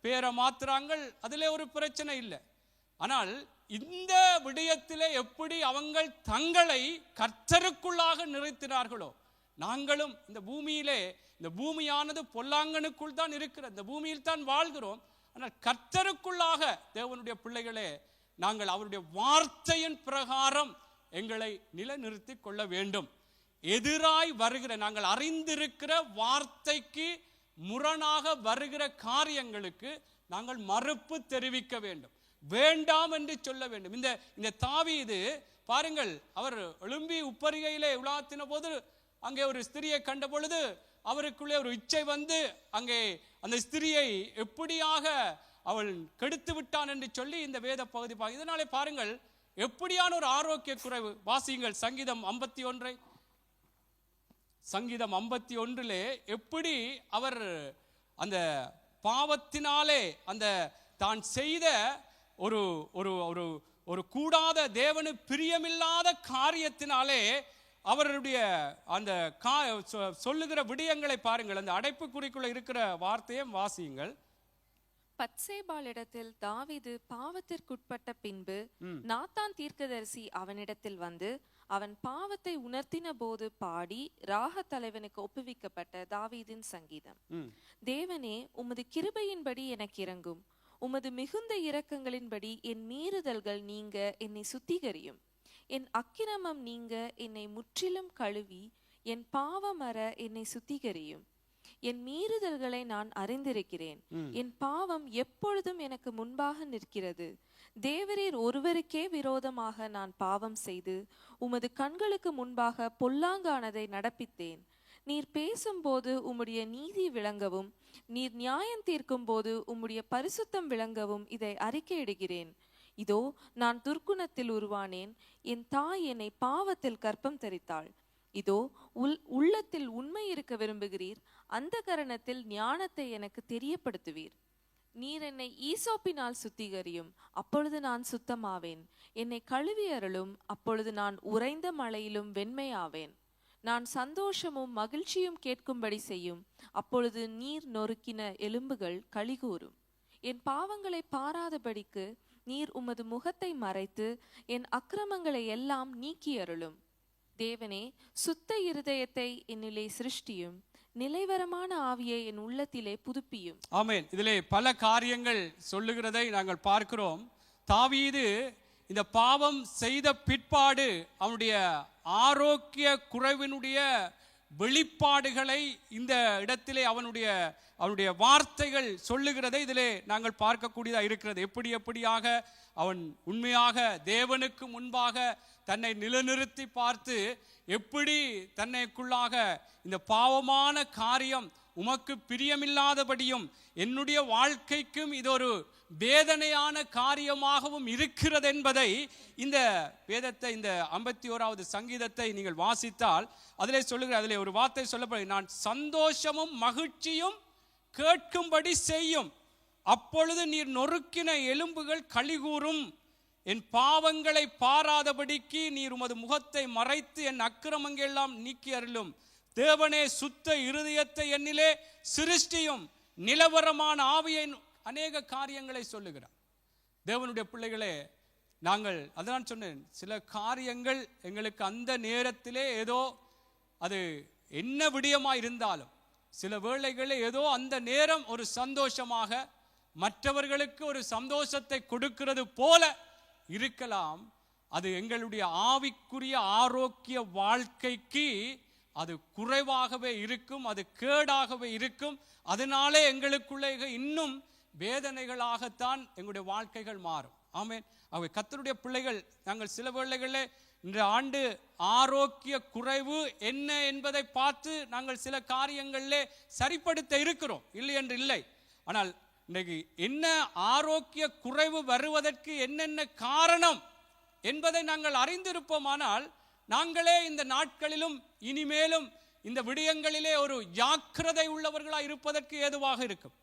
பேரை மாத்துறாங்கள், அதிலே ஒரு பிரச்சனை இல்லை. ஆனால் இந்த விடயத்திலே எப்படி அவங்க தங்களை கர்த்தருக்குள்ளாக நிறுத்தினார்களோ, நாங்களும் இந்த பூமியிலே, இந்த பூமியானது பொல்லாங்கனுக்குள் தான் இருக்கிறது, இந்த பூமியில் தான் வாழ்கிறோம். ஆனால் கர்த்தருக்குள்ளாக தேவனுடைய பிள்ளைகளே, நாங்கள் அவருடைய வார்த்தையின் பிரகாரம் எங்களை நிலைநிறுத்தி கொள்ள வேண்டும். எதிராய் வருகிற, நாங்கள் அறிந்திருக்கிற வார்த்தைக்கு முரணாக வருகிற காரியங்களுக்கு நாங்கள் மறுப்பு தெரிவிக்க வேண்டும், வேண்டாம் என்று சொல்ல வேண்டும். இந்த தாவீது பாருங்கள், அவர் எழும்பி உப்பரிகையிலே உலாத்தின போது அங்கே ஒரு ஸ்திரியை கண்ட பொழுது அவருக்குள்ளே ஒரு இச்சை வந்து அங்கே அந்த ஸ்திரியை எப்படியாக அவள் கெடுத்து விட்டான் என்று சொல்லி இந்த வேத பகுதி. இதனாலே பாருங்கள் எப்படியான ஒரு ஆரோக்கிய குறைவு. வாசியுங்கள் சங்கீதம் 51. சங்கீதம் 51 எப்படி அவர் அந்த பாவத்தினாலே, அந்த தான் செய்த ஒரு ஒரு ஒரு ஒரு கூடாத தேவனு பிரியமில்லாத காரியத்தினாலே அவருடைய அந்த சொல்லுகிற விடயங்களை பாருங்கள். அந்த அடைப்புக்குறிக்குள்ள இருக்கிற வார்த்தையை வாசியுங்கள். பத்சேபாளிடத்தில் தாவீது பாவத்திற்குட்பட்ட பின்பு நாத்தான் தீர்க்கதரிசி அவனிடத்தில் வந்து அவன் பாவத்தை உணர்த்தின போது பாடி ராக தலைவனுக்கு ஒப்புவிக்கப்பட்ட தாவீதின் சங்கீதம். தேவனே, உமது கிருபையின்படி எனக்கு இரங்கும், உமது மிகுந்த இரக்கங்களின்படி என் மீறுதல்கள் நீங்க என்னை சுத்திகரியும். என் அக்கிரமம் நீங்க என்னை முற்றிலும் கழுவி என் பாவமற என்னை சுத்திகரியும். என் மீறுதல்களை நான் அறிந்திருக்கிறேன், என் பாவம் எப்பொழுதும் எனக்கு முன்பாக நிற்கிறது. தேவரீர் ஒருவருக்கே விரோதமாக நான் பாவம் செய்து உமது கண்களுக்கு முன்பாக பொல்லாங்கானதை நடப்பித்தேன். நீர் பேசும்போது உம்முடைய நீதி விளங்கவும், நீர் நியாயம் தீர்க்கும் போது உம்முடைய பரிசுத்தம் விளங்கவும் இதை அறிக்கையிடுகிறேன். இதோ நான் துர்க்குணத்தில் உருவானேன், என் தாய் என்னை பாவத்தில் கர்ப்பம் தரித்தாள். இதோ உள்ளத்தில் உண்மை இருக்க விரும்புகிறீர், அந்த கரணத்தில் ஞானத்தை எனக்கு தெரியப்படுத்துவீர். நீர் என்னை ஈசோப்பினால் சுத்திகரியும், அப்பொழுது நான் சுத்தமாவேன். என்னை கழுவி அருளும், அப்பொழுது நான் உறைந்த மழையிலும் வெண்மையாவேன். நான் சந்தோஷமும் மகிழ்ச்சியும் கேட்கும்படி செய்யும், அப்பொழுது நீர் நொறுக்கின எலும்புகள் களிகூரும். என் பாவங்களை பாராதபடிக்கு நீர் உமது முகத்தை மறைத்து என் அக்கிரமங்களை எல்லாம் நீக்கி அருளும். தேவனே, சுத்த இருதயத்தை என்னிலே சிருஷ்டியும், நிலைவரமான ஆவியை என் உள்ளத்திலே புதுப்பியும். ஆமென். இதிலே பல காரியங்கள் சொல்லுகிறதை நாங்கள் பார்க்கிறோம். தாவீது இந்த பாவம் செய்த பிற்பாடு அவனுடைய ஆரோக்கிய குறைவினுடைய வெளிப்பாடுகளை இந்த இடத்திலே அவனுடைய வார்த்தைகள் சொல்லுகிறதை இதிலே நாங்கள் பார்க்கக்கூடியதாக இருக்கிறது. எப்படியாக அவன் உண்மையாக தேவனுக்கு முன்பாக தன்னை நிலைநிறுத்தி பார்த்து, எப்படி தன்னைக்குள்ளாக இந்த பாவமான காரியம் உமக்கு பிரியமில்லாதபடியும் என்னுடைய வாழ்க்கைக்கும் இது ஒரு வேதனையான காரியமாகவும் இருக்கிறது என்பதை இந்த வேதத்தை, இந்த 51வது சங்கீதத்தை நீங்கள் வாசித்தால் அதிலே சொல்லுகிற, அதிலே ஒரு வார்த்தை சொல்லப்படும், நான் சந்தோஷமும் மகிழ்ச்சியும் கேட்கும்படி செய்யும், அப்பொழுது நீர் நொறுக்கின எலும்புகள் களிகூரும். என் பாவங்களை பாராதபடிக்கு நீர் உமது முகத்தை மறைத்து என் அக்கிரமங்கள் எல்லாம் நீக்கி அருளும். தேவனே, சுத்த இருதயத்தை என்னிலே சிருஷ்டியும், நிலவரமான ஆவியை, அநேக காரியங்களை சொல்லுகிறார். தேவனுடைய பிள்ளைகளே, நாங்கள் அதான் சொன்னேன், சில காரியங்கள் எங்களுக்கு அந்த நேரத்திலே ஏதோ அது என்ன விடயமாக இருந்தாலும் சில வேளைகளில் ஏதோ அந்த நேரம் ஒரு சந்தோஷமாக மற்றவர்களுக்கு ஒரு சந்தோஷத்தை கொடுக்கிறது போல இருக்கலாம். அது எங்களுடைய ஆவிக்குரிய ஆரோக்கிய வாழ்க்கைக்கு அது குறைவாகவே இருக்கும், அது கேடாகவே இருக்கும். அதனாலே எங்களுக்குள்ளே இன்னும் வேதனைகளாகத்தான் எங்களுடைய வாழ்க்கைகள் மாறும். ஆமென். அவை கர்த்தருடைய பிள்ளைகள், நாங்கள் சில வேளைகளில் இந்த ஆண்டு ஆரோக்கிய குறைவு என்ன என்பதை பார்த்து நாங்கள் சில காரியங்களிலே சரிப்படுத்த இருக்கிறோம், இல்லை என்று இல்லை. ஆனால் இன்னைக்கு என்ன ஆரோக்கிய குறைவு வருவதற்கு என்னென்ன காரணம் என்பதை நாங்கள் அறிந்திருப்போமானால் நாங்களே இந்த நாட்களிலும் இனிமேலும் இந்த விடயங்களிலே ஒரு ஜாக்கிரதை உள்ளவர்களாக இருப்பதற்கு ஏதுவாக இருக்கும்.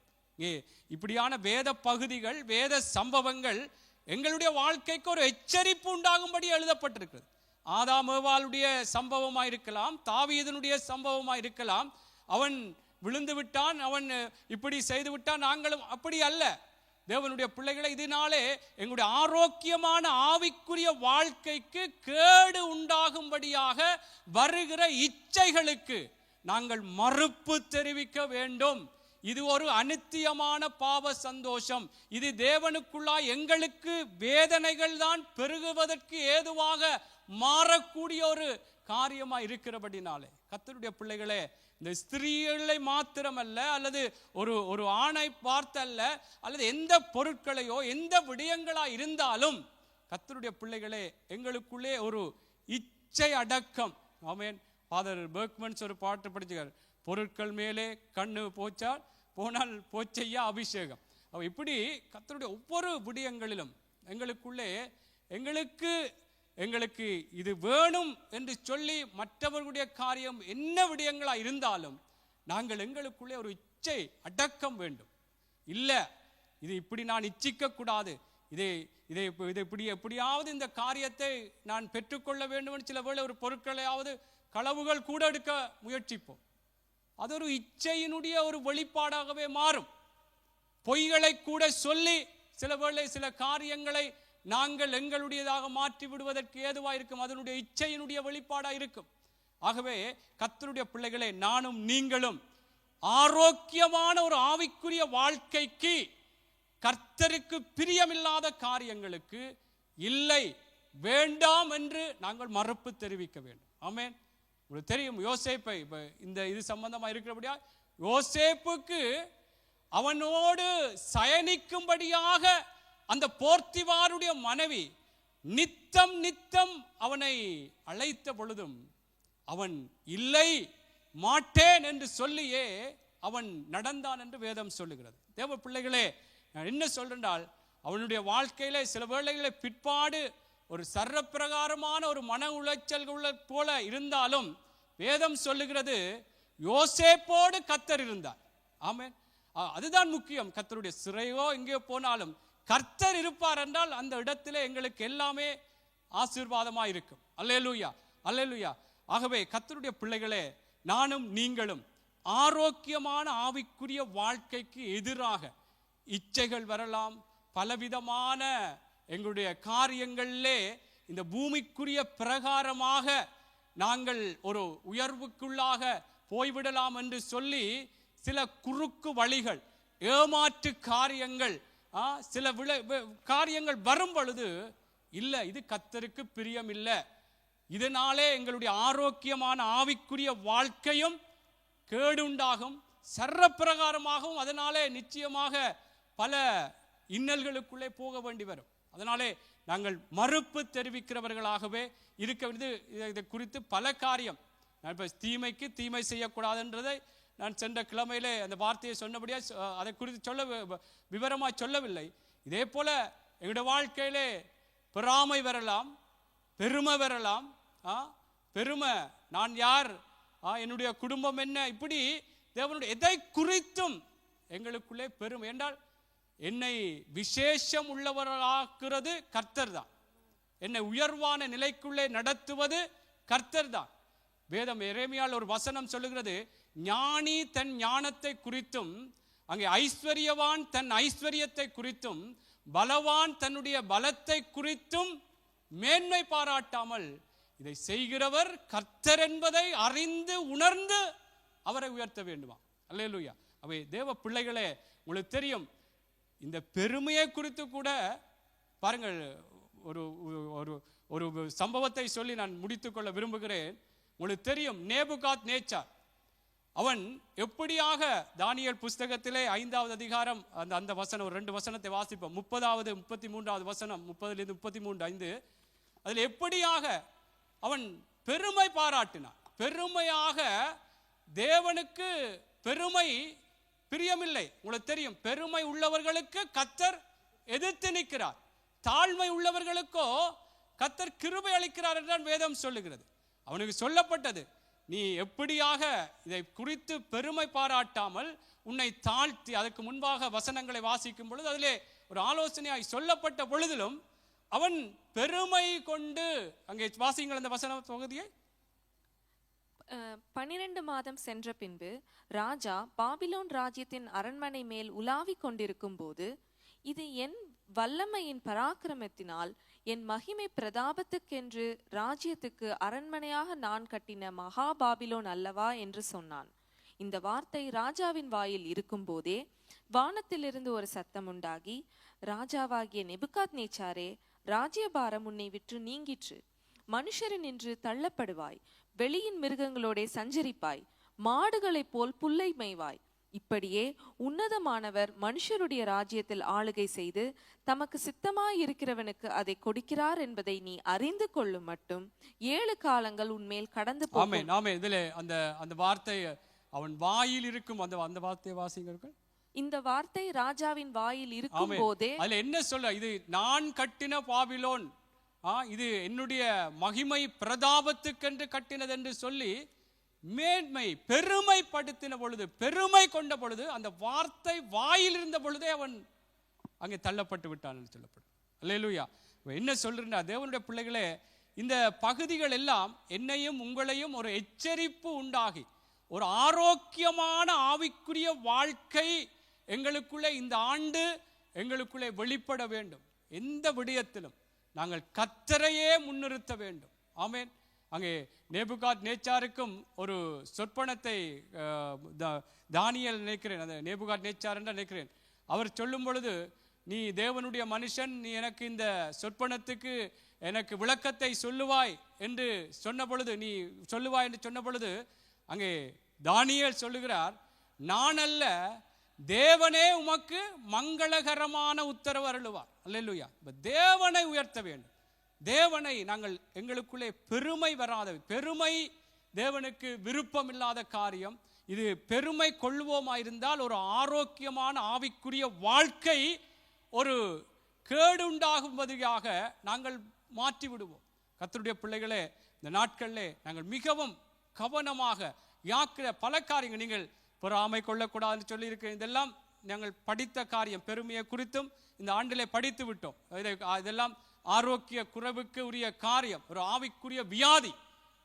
இப்படியான வேத பகுதிகள், வேத சம்பவங்கள் எங்களுடைய வாழ்க்கைக்கு ஒரு எச்சரிப்பு உண்டாகும்படி எழுதப்பட்டிருக்கிறது. ஆதாம் ஏவாளுடைய சம்பவமாக இருக்கலாம், தாவீதனுடைய சம்பவமாக இருக்கலாம். அவன் விழுந்து விட்டான், அவன் இப்படி செய்து விட்டான். நாங்களும் அப்படி அல்ல. தேவனுடைய பிள்ளைகளை, இதனாலே எங்களுடைய ஆரோக்கியமான ஆவிக்குரிய வாழ்க்கைக்கு கேடு உண்டாகும்படியாக வருகிற இச்சைகளுக்கு நாங்கள் மறுப்பு தெரிவிக்க வேண்டும். இது ஒரு அநித்தியமான பாவ சந்தோஷம். இது தேவனுக்குள்ளாய் எங்களுக்கு வேதனைகள் தான் பெருகுவதற்கு ஏதுவாக மாறக்கூடிய ஒரு காரியமா இருக்கிறபடினாலே கர்த்தருடைய பிள்ளைகளே, இந்த ஸ்திரீகளை மாத்திரமல்ல, அல்லது ஒரு ஆணை பார்த்தல்ல, அல்லது எந்த பொருட்களையோ எந்த விடயங்களா இருந்தாலும் கர்த்தருடைய பிள்ளைகளே, எங்களுக்குள்ளே ஒரு இச்சை அடக்கம். ஆமென். ஃபாதர் பெர்க்மன்ஸ் ஒரு பாட்டு படிச்சுக்கார், பொருட்கள் மேலே கண்ணு போனால் போச்சையா அபிஷேகம். இப்படி கர்த்தருடைய ஒவ்வொரு விடயங்களிலும் எங்களுக்குள்ளே எங்களுக்கு இது வேணும் என்று சொல்லி மற்றவர்களுடைய காரியம் என்ன விடயங்களா இருந்தாலும் நாங்கள் எங்களுக்குள்ளே ஒரு இச்சை அடக்கம் வேண்டும். இல்லை, இது இப்படி நான் இச்சிக்க கூடாது, இதை எப்படியாவது இந்த காரியத்தை நான் பெற்றுக்கொள்ள வேண்டும். சில வேளை ஒரு பொருட்களையாவது களவுகள் கூட எடுக்க முயற்சிப்போம். அது ஒரு இச்சையினுடைய ஒரு வெளிப்பாடாகவே மாறும். பொய்களை கூட சொல்லி சில வேளை சில காரியங்களை நாங்கள் எங்களுடையதாக மாற்றி விடுவதற்கு ஏதுவாக இருக்கும். அதனுடைய இச்சையினுடைய வெளிப்பாடாக இருக்கும். ஆகவே கர்த்தருடைய பிள்ளைகளே, நானும் நீங்களும் ஆரோக்கியமான ஒரு ஆவிக்குரிய வாழ்க்கைக்கு, கர்த்தருக்கு பிரியமில்லாத காரியங்களுக்கு இல்லை, வேண்டாம் என்று நாங்கள் மறுப்பு தெரிவிக்க வேண்டும். ஆமென். உங்களுக்கு தெரியும், யோசேப்பை இந்த இது சம்பந்தமா இருக்கிறபடியா, யோசேப்புக்கு அவனோடு சயனிக்கும்படியாக அந்த போர்த்திவாருடைய மனைவி நித்தம் அவனை அழைத்த பொழுதும் அவன் இல்லை, மாட்டேன் என்று சொல்லியே அவன் நடந்தான் என்று வேதம் சொல்லுகிறது. தேவ பிள்ளைகளே, நான் என்ன சொல்றேன்றால், அவனுடைய வாழ்க்கையில சில வேளைகளை பிற்பாடு ஒரு சர்வப்பிரகாரமான ஒரு மன உளைச்சல்கள் போல இருந்தாலும் வேதம் சொல்லுகிறது யோசேப்போடு கர்த்தர் இருந்தார். ஆமென். அதுதான் முக்கியம். கர்த்தருடைய சிறையோ எங்கே போனாலும் கர்த்தர் இருப்பார் என்றால் அந்த இடத்திலே எங்களுக்கு எல்லாமே ஆசீர்வாதமாக இருக்கும். அல்லேலூயா, அல்லேலூயா. ஆகவே கர்த்தருடைய பிள்ளைகளே, நானும் நீங்களும் ஆரோக்கியமான ஆவிக்குரிய வாழ்க்கைக்கு எதிராக இச்சைகள் வரலாம், பலவிதமான எங்களுடைய காரியங்களிலே இந்த பூமிக்குரிய பிரகாரமாக நாங்கள் ஒரு உயர்வுக்குள்ளாக போய்விடலாம் என்று சொல்லி சில குறுக்கு வழிகள், ஏமாற்று காரியங்கள், சில காரியங்கள் வரும் பொழுது இல்லை, இது கர்த்தருக்கு பிரியம் இல்லை, இதனாலே எங்களுடைய ஆரோக்கியமான ஆவிக்குரிய வாழ்க்கையும் கேடுண்டாகும், சர்வப்பிரகாரமாகவும் அதனாலே நிச்சயமாக பல இன்னல்களுக்குள்ளே போக வேண்டி வரும். அதனாலே நாங்கள் மறுப்பு தெரிவிக்கிறவர்களாகவே இருக்க. இதை குறித்து பல காரியம், நான் இப்போ தீமைக்கு தீமை செய்யக்கூடாதுன்றதை நான் சென்ற கிழமையிலே அந்த வார்த்தையை சொன்னபடியா அதை குறித்து விவரமாக சொல்லவில்லை. இதே போல எங்களுடைய வாழ்க்கையிலே பொறாமை வரலாம், பெருமை வரலாம். பெருமை, நான் யார், என்னுடைய குடும்பம் என்ன, இப்படி தேவனுடைய எதை குறித்தும் எங்களுக்குள்ளே பெருமை என்றால் என்னை விசேஷம் உள்ளவராக்குறது கர்த்தர் தான், என்னை உயர்வான நிலைக்குள்ளே நடத்துவது கர்த்தர் தான். வேதம் எரேமியால் ஒரு வசனம் சொல்லுகிறது, ஞானி தன் ஞானத்தை குறித்தும், அங்கே ஐஸ்வர்யவான் தன் ஐஸ்வர்யத்தை குறித்தும், பலவான் தன்னுடைய பலத்தை குறித்தும் மேன்மை பாராட்டாமல் இதை செய்கிறவர் கர்த்தர் என்பதை அறிந்து உணர்ந்து அவரை உயர்த்த வேண்டுமா. அல்லேலூயா. அவை தேவ பிள்ளைகளே, உங்களுக்கு தெரியும், இந்த பெருமையை குறித்து கூட பாருங்கள், ஒரு ஒரு ஒரு சம்பவத்தை சொல்லி நான் முடித்துக்கொள்ள விரும்புகிறேன். உங்களுக்கு தெரியும், நேபுகாத் நேச்சார் அவன் எப்படியாக, தானியேல் புஸ்தகத்திலே 5வது அதிகாரம் அந்த வசனம், ஒரு 2 வசனத்தை வாசிப்போம். 30வது 33வது வசனம், 30லிருந்து 33:5. அதில் எப்படியாக அவன் பெருமை பாராட்டினான். பெருமையாக, தேவனுக்கு பெருமை பிரியமில்லை. உங்களுக்கு தெரியும், பெருமை உள்ளவர்களுக்கு கர்த்தர் எதிர்த்து நிற்கிறார், தாழ்மை உள்ளவர்களுக்கோ கர்த்தர் கிருபை அளிக்கிறார் என்றான் வேதம் சொல்லுகிறது. அவனுக்கு சொல்லப்பட்டது, நீ எப்படியாக இதை குறித்து பெருமை பாராட்டாமல் உன்னை தாழ்த்தி, அதற்கு முன்பாக வசனங்களை வாசிக்கும் பொழுது அதிலே ஒரு ஆலோசனையாய் சொல்லப்பட்ட பொழுதிலும் அவன் பெருமை கொண்டு, அங்கே வாசிங்கள் அந்த வசன தொகுதியை. 12 மாதம் சென்ற பின்பு ராஜா பாபிலோன் ராஜ்யத்தின் அரண்மனை மேல் உலாவிக் கொண்டிருக்கும் போது, இது என் வல்லமையின் பராக்கிரமத்தினால் என் மகிமை பிரதாபத்துக்கென்று ராஜ்யத்துக்கு அரண்மனையாக நான் கட்டின மகா பாபிலோன் அல்லவா என்று சொன்னான். இந்த வார்த்தை ராஜாவின் வாயில் இருக்கும் போதே வானத்திலிருந்து ஒரு சத்தம் உண்டாகி, ராஜாவாகிய நேபுகாத்நேச்சாரே, ராஜ்யபாரம் உன்னை விட்டு நீங்கிற்று. மனுஷரினின்று தள்ளப்படுவாய், வெளியின் மிருகங்களோட சஞ்சரிப்பாய், மாடுகளைப் போல் புல்லை மேய்வாய். இப்படியே உன்னதமானவர் மனுஷருடைய ராஜ்யத்தில் ஆளுகை செய்து தமக்கு சித்தமாயிருக்கிறவனுக்கு அதை கொடுக்கிறார் என்பதை நீ அறிந்து கொள்ளும் மட்டும் 7 காலங்கள் உன்மேல் கடந்து போகும். ஆமென். இதிலே அந்த வார்த்தை அவன் வாயில் இருக்கும், அந்த வார்த்தையை வாசிங்கள். இந்த வார்த்தை ராஜாவின் வாயில் இருக்கும் போதே அதுல என்ன சொல்ல, இது நான் கட்டின பாபிலோன், இது என்னுடைய மகிமை பிரதாபத்துக்கென்று கட்டினது என்று சொல்லி மேன்மை பெருமைப்படுத்தின பொழுது, பெருமை கொண்ட பொழுது, அந்த வார்த்தை வாயில் இருந்த பொழுதே அவன் அங்கே தள்ளப்பட்டு விட்டான் என்று சொல்லப்படும். அல்லேலூயா. என்ன சொல்றா தேவனுடைய பிள்ளைகளே, இந்த பகுதிகள் எல்லாம் என்னையும் உங்களையும் ஒரு எச்சரிப்பு உண்டாகி, ஒரு ஆரோக்கியமான ஆவிக்குரிய வாழ்க்கை எங்களுக்குள்ளே இந்த ஆண்டு எங்களுக்குள்ளே வெளிப்பட வேண்டும். எந்த விடயத்திலும் நாங்கள் கர்த்தரையே முன்னிறுத்த வேண்டும். ஆமென். அங்கே நேபுகாத் நேச்சாருக்கும் ஒரு சொற்பனத்தை தானியேல் நினைக்கிறேன், அந்த நேபுகாத் நேச்சார் என்று நினைக்கிறேன், அவர் சொல்லும் பொழுது, நீ தேவனுடைய மனுஷன், நீ எனக்கு இந்த சொற்பனத்துக்கு எனக்கு விளக்கத்தை சொல்லுவாய் என்று சொன்ன பொழுது, நீ சொல்லுவாய் என்று சொன்ன பொழுது அங்கே தானியேல் சொல்லுகிறார், நான் அல்ல, தேவனே உமக்கு மங்களகரமான உத்தரவு அருளுவார். அல்லேலூயா. தேவனை உயர்த்த வேண்டும். தேவனை நாங்கள் எங்களுக்குள்ளே பெருமை வராத, பெருமை தேவனுக்கு விருப்பம் இல்லாத காரியம். இது பெருமை கொள்வோமாயிருந்தால் ஒரு ஆரோக்கியமான ஆவிக்குரிய வாழ்க்கை ஒரு கேடு உண்டாகும்படியாக நாங்கள் மாற்றி விடுவோம். கர்த்தருடைய பிள்ளைகளே, இந்த நாட்களிலே நாங்கள் மிகவும் கவனமாக யாக்கிற பல காரியங்கள், நீங்கள் பொறாமை கொள்ளக்கூடாதுன்னு சொல்லி இருக்க, இதெல்லாம் நாங்கள் படித்த காரியம், பெருமையை குறித்தும் இந்த ஆண்டிலே படித்து விட்டோம். இதெல்லாம் ஆரோக்கிய குறைவுக்கு உரிய காரியம், ஒரு ஆவிக்குரிய வியாதி.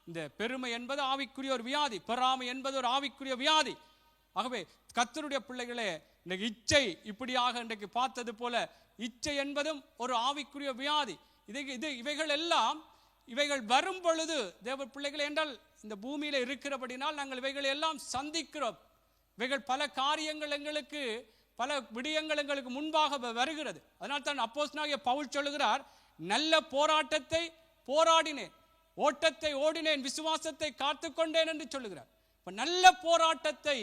இந்த பெருமை என்பது ஆவிக்குரிய ஒரு வியாதி, பொறாமை என்பது ஒரு ஆவிக்குரிய வியாதி. ஆகவே கர்த்தருடைய பிள்ளைகளே, இந்த இச்சை இப்படியாக இன்றைக்கு பார்த்தது போல இச்சை என்பதும் ஒரு ஆவிக்குரிய வியாதி. இவைகள் எல்லாம் இவைகள் வரும் பொழுது தேவ பிள்ளைகள் என்றால் இந்த பூமியில இருக்கிறபடினால் நாங்கள் இவைகளை எல்லாம் சந்திக்கிறோம். இவைகள் பல காரியங்கள் எங்களுக்கு, பல விடயங்கள் எங்களுக்கு முன்பாக வருகிறது. அதனால் தான் அப்போஸ்தலனாகிய பவுல் சொல்லுகிறார், நல்ல போராட்டத்தை போராடினேன், ஓட்டத்தை ஓடினேன், விசுவாசத்தை காத்துக்கொண்டேன் என்று சொல்லுகிறார். இப்ப நல்ல போராட்டத்தை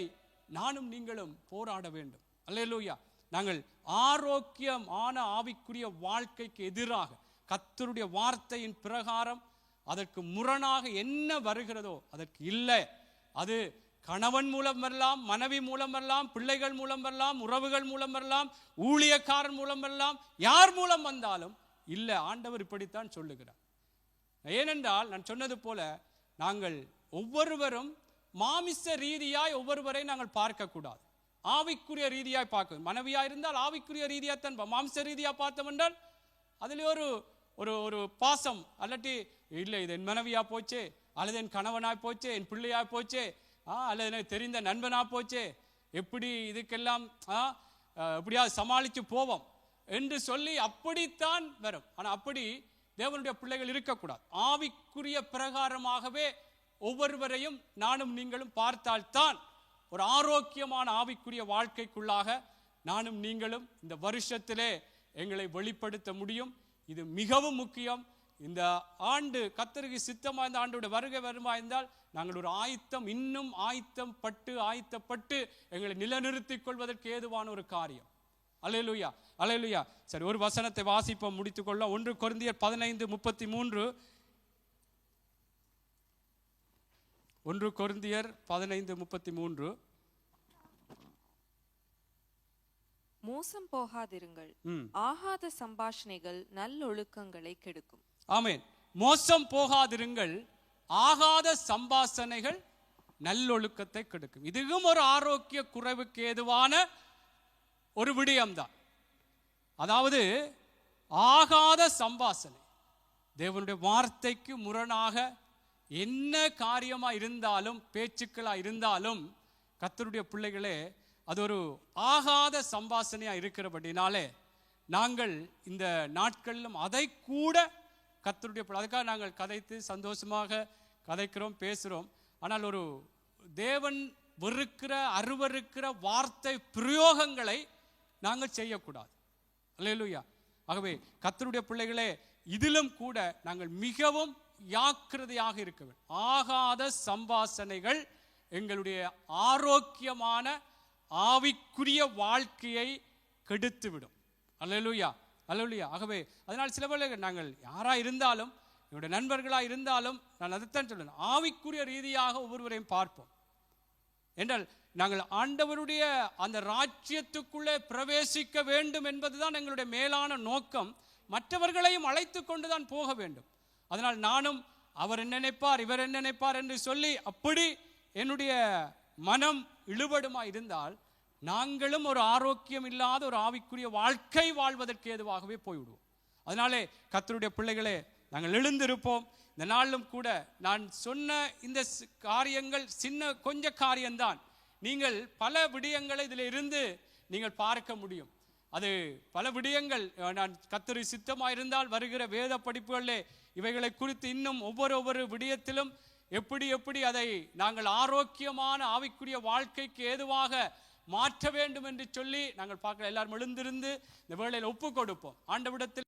நானும் நீங்களும் போராட வேண்டும். அல்லேலூயா. நாங்கள் ஆரோக்கியமான ஆவிக்குரிய வாழ்க்கைக்கு எதிராக கர்த்தருடைய வார்த்தையின் பிரகாரம் அதற்கு முரணாக என்ன வருகிறதோ அதற்கு இல்லை. அது கணவன் மூலம் வரலாம், மனைவி மூலம் வரலாம், பிள்ளைகள் மூலம் வரலாம், உறவுகள் மூலம் வரலாம், ஊழியக்காரன் மூலம் வரலாம், யார் மூலம் வந்தாலும் இல்லை, ஆண்டவர் இப்படித்தான் சொல்லுகிறார். ஏனென்றால் நான் சொன்னது போல நாங்கள் ஒவ்வொருவரும் மாமிச ரீதியாய் ஒவ்வொருவரை நாங்கள் பார்க்க கூடாது, ஆவிக்குரிய ரீதியாய் பார்க்க. மனைவியா இருந்தால் ஆவிக்குரிய ரீதியாத்தான், மாமிச ரீதியா பார்த்தோம் என்றால் அதில் ஒரு ஒரு பாசம், அல்லாட்டி இல்லை இது என் மனைவியா போச்சே, அல்லது என் கணவனாய் போச்சே, என் பிள்ளையாய் போச்சே, அல்லது எனக்கு தெரிந்த நண்பனா போச்சே, எப்படி இதுக்கெல்லாம் எப்படியாவது சமாளித்து போவோம் என்று சொல்லி அப்படித்தான் வரும். ஆனால் அப்படி தேவனுடைய பிள்ளைகள் இருக்கக்கூடாது. ஆவிக்குரிய பிரகாரமாகவே ஒவ்வொருவரையும் நானும் நீங்களும் பார்த்தால்தான் ஒரு ஆரோக்கியமான ஆவிக்குரிய வாழ்க்கைக்குள்ளாக நானும் நீங்களும் இந்த வருஷத்திலே எங்களை வெளிப்படுத்த முடியும். இது மிகவும் முக்கியம். இந்த ஆண்டு கர்த்தருக்கு சித்தமா இந்த ஆண்டோட வருகை வருமா இருந்தால் நாங்கள் ஒரு இன்னும் ஆயத்தப்பட்டு எங்களை நிலைநிறுத்திக் கொள்வதற்கு ஏதுவான ஒரு காரியம். அல்லேலூயா, அல்லேலூயா. சரி, ஒரு வசனத்தை வாசிப்போம், முடித்துக்கொள்ள. 1 கொரிந்தியர் 15:33. 1 கொரிந்தியர் 15:33. மோசம் போகாதிருங்கள், ஆகாத சம்பாஷணைகள் நல்லொழுக்கங்களை கெடுக்கும். ஆமென். மோசம் போகாதிருங்கள், ஆகாத சம்பாஷணைகள் நல்லொழுக்கத்தை கெடுக்கும். இதுவும் ஒரு ஆரோக்கிய குறைவுக்கு ஏதுவான ஒரு விடயம்தான். அதாவது ஆகாத சம்பாஷணை, தேவனுடைய வார்த்தைக்கு முரணாக என்ன காரியமா இருந்தாலும், பேச்சுக்களா இருந்தாலும், கர்த்தருடைய பிள்ளைகளே, அது ஒரு ஆகாத சம்பாஷணையா இருக்கிறபடினாலே நாங்கள் இந்த நாட்களிலும் அதை கூட கர்த்தருடைய அதுக்காக நாங்கள் கதைத்து சந்தோஷமாக கதைக்கிறோம், பேசுகிறோம். ஆனால் ஒரு தேவன் வெறுக்கிற அருவருக்கிற வார்த்தை பிரயோகங்களை நாங்கள் செய்யக்கூடாது. அல்லேலூயா. ஆகவே கர்த்தருடைய பிள்ளைகளே, இதிலும் கூட நாங்கள் மிகவும் ஜாக்கிரதையாக இருக்க வேண்டும். ஆகாத சம்பாஷணைகள் எங்களுடைய ஆரோக்கியமான ஆவிக்குரிய வாழ்க்கையை கெடுத்துவிடும். அல்லேலூயா, அல்லேலூயா. ஆகவே அதனால் சில வேளை நாங்கள் யாரா இருந்தாலும், என்னுடைய நண்பர்களாக இருந்தாலும், நான் அதைத்தான் சொல்றேன், ஆவிக்குரிய ரீதியாக ஒவ்வொருவரையும் பார்ப்போம். என்றால் நாங்கள் ஆண்டவருடைய அந்த ராஜ்யத்துக்குள்ளே பிரவேசிக்க வேண்டும் என்பதுதான் எங்களுடைய மேலான நோக்கம். மற்றவர்களையும் அழைத்து கொண்டுதான் போக வேண்டும். அதனால் நானும் அவர் என்ன நினைப்பார், இவர் என்ன நினைப்பார் என்று சொல்லி அப்படி என்னுடைய மனம் இழுபடுமா இருந்தால் நாங்களும் ஒரு ஆரோக்கியம் இல்லாத ஒரு ஆவிக்குரிய வாழ்க்கை வாழ்வதற்கு ஏதுவாகவே போய்விடுவோம். அதனாலே கர்த்தருடைய பிள்ளைகளே, நாங்கள் எழுந்திருப்போம். இந்த நாளிலும் கூட நான் சொன்ன இந்த காரியங்கள் கொஞ்ச காரியம்தான். நீங்கள் பல விடயங்களை இதில் இருந்து நீங்கள் பார்க்க முடியும். அது பல விடயங்கள். நான் கர்த்தர் சித்தமாக இருந்தால் வருகிற வேத படிப்புகளிலே இவைகளை குறித்து இன்னும் ஒவ்வொரு விடயத்திலும் எப்படி அதை நாங்கள் ஆரோக்கியமான ஆவிக்குரிய வாழ்க்கைக்கு ஏதுவாக மாற்ற வேண்டும் என்று சொல்லி நாங்கள் பார்க்கலாம். எல்லாரும் எழுந்திருந்து இந்த வேளையில் ஒப்பு கொடுப்போம். ஆண்டவிடத்தில்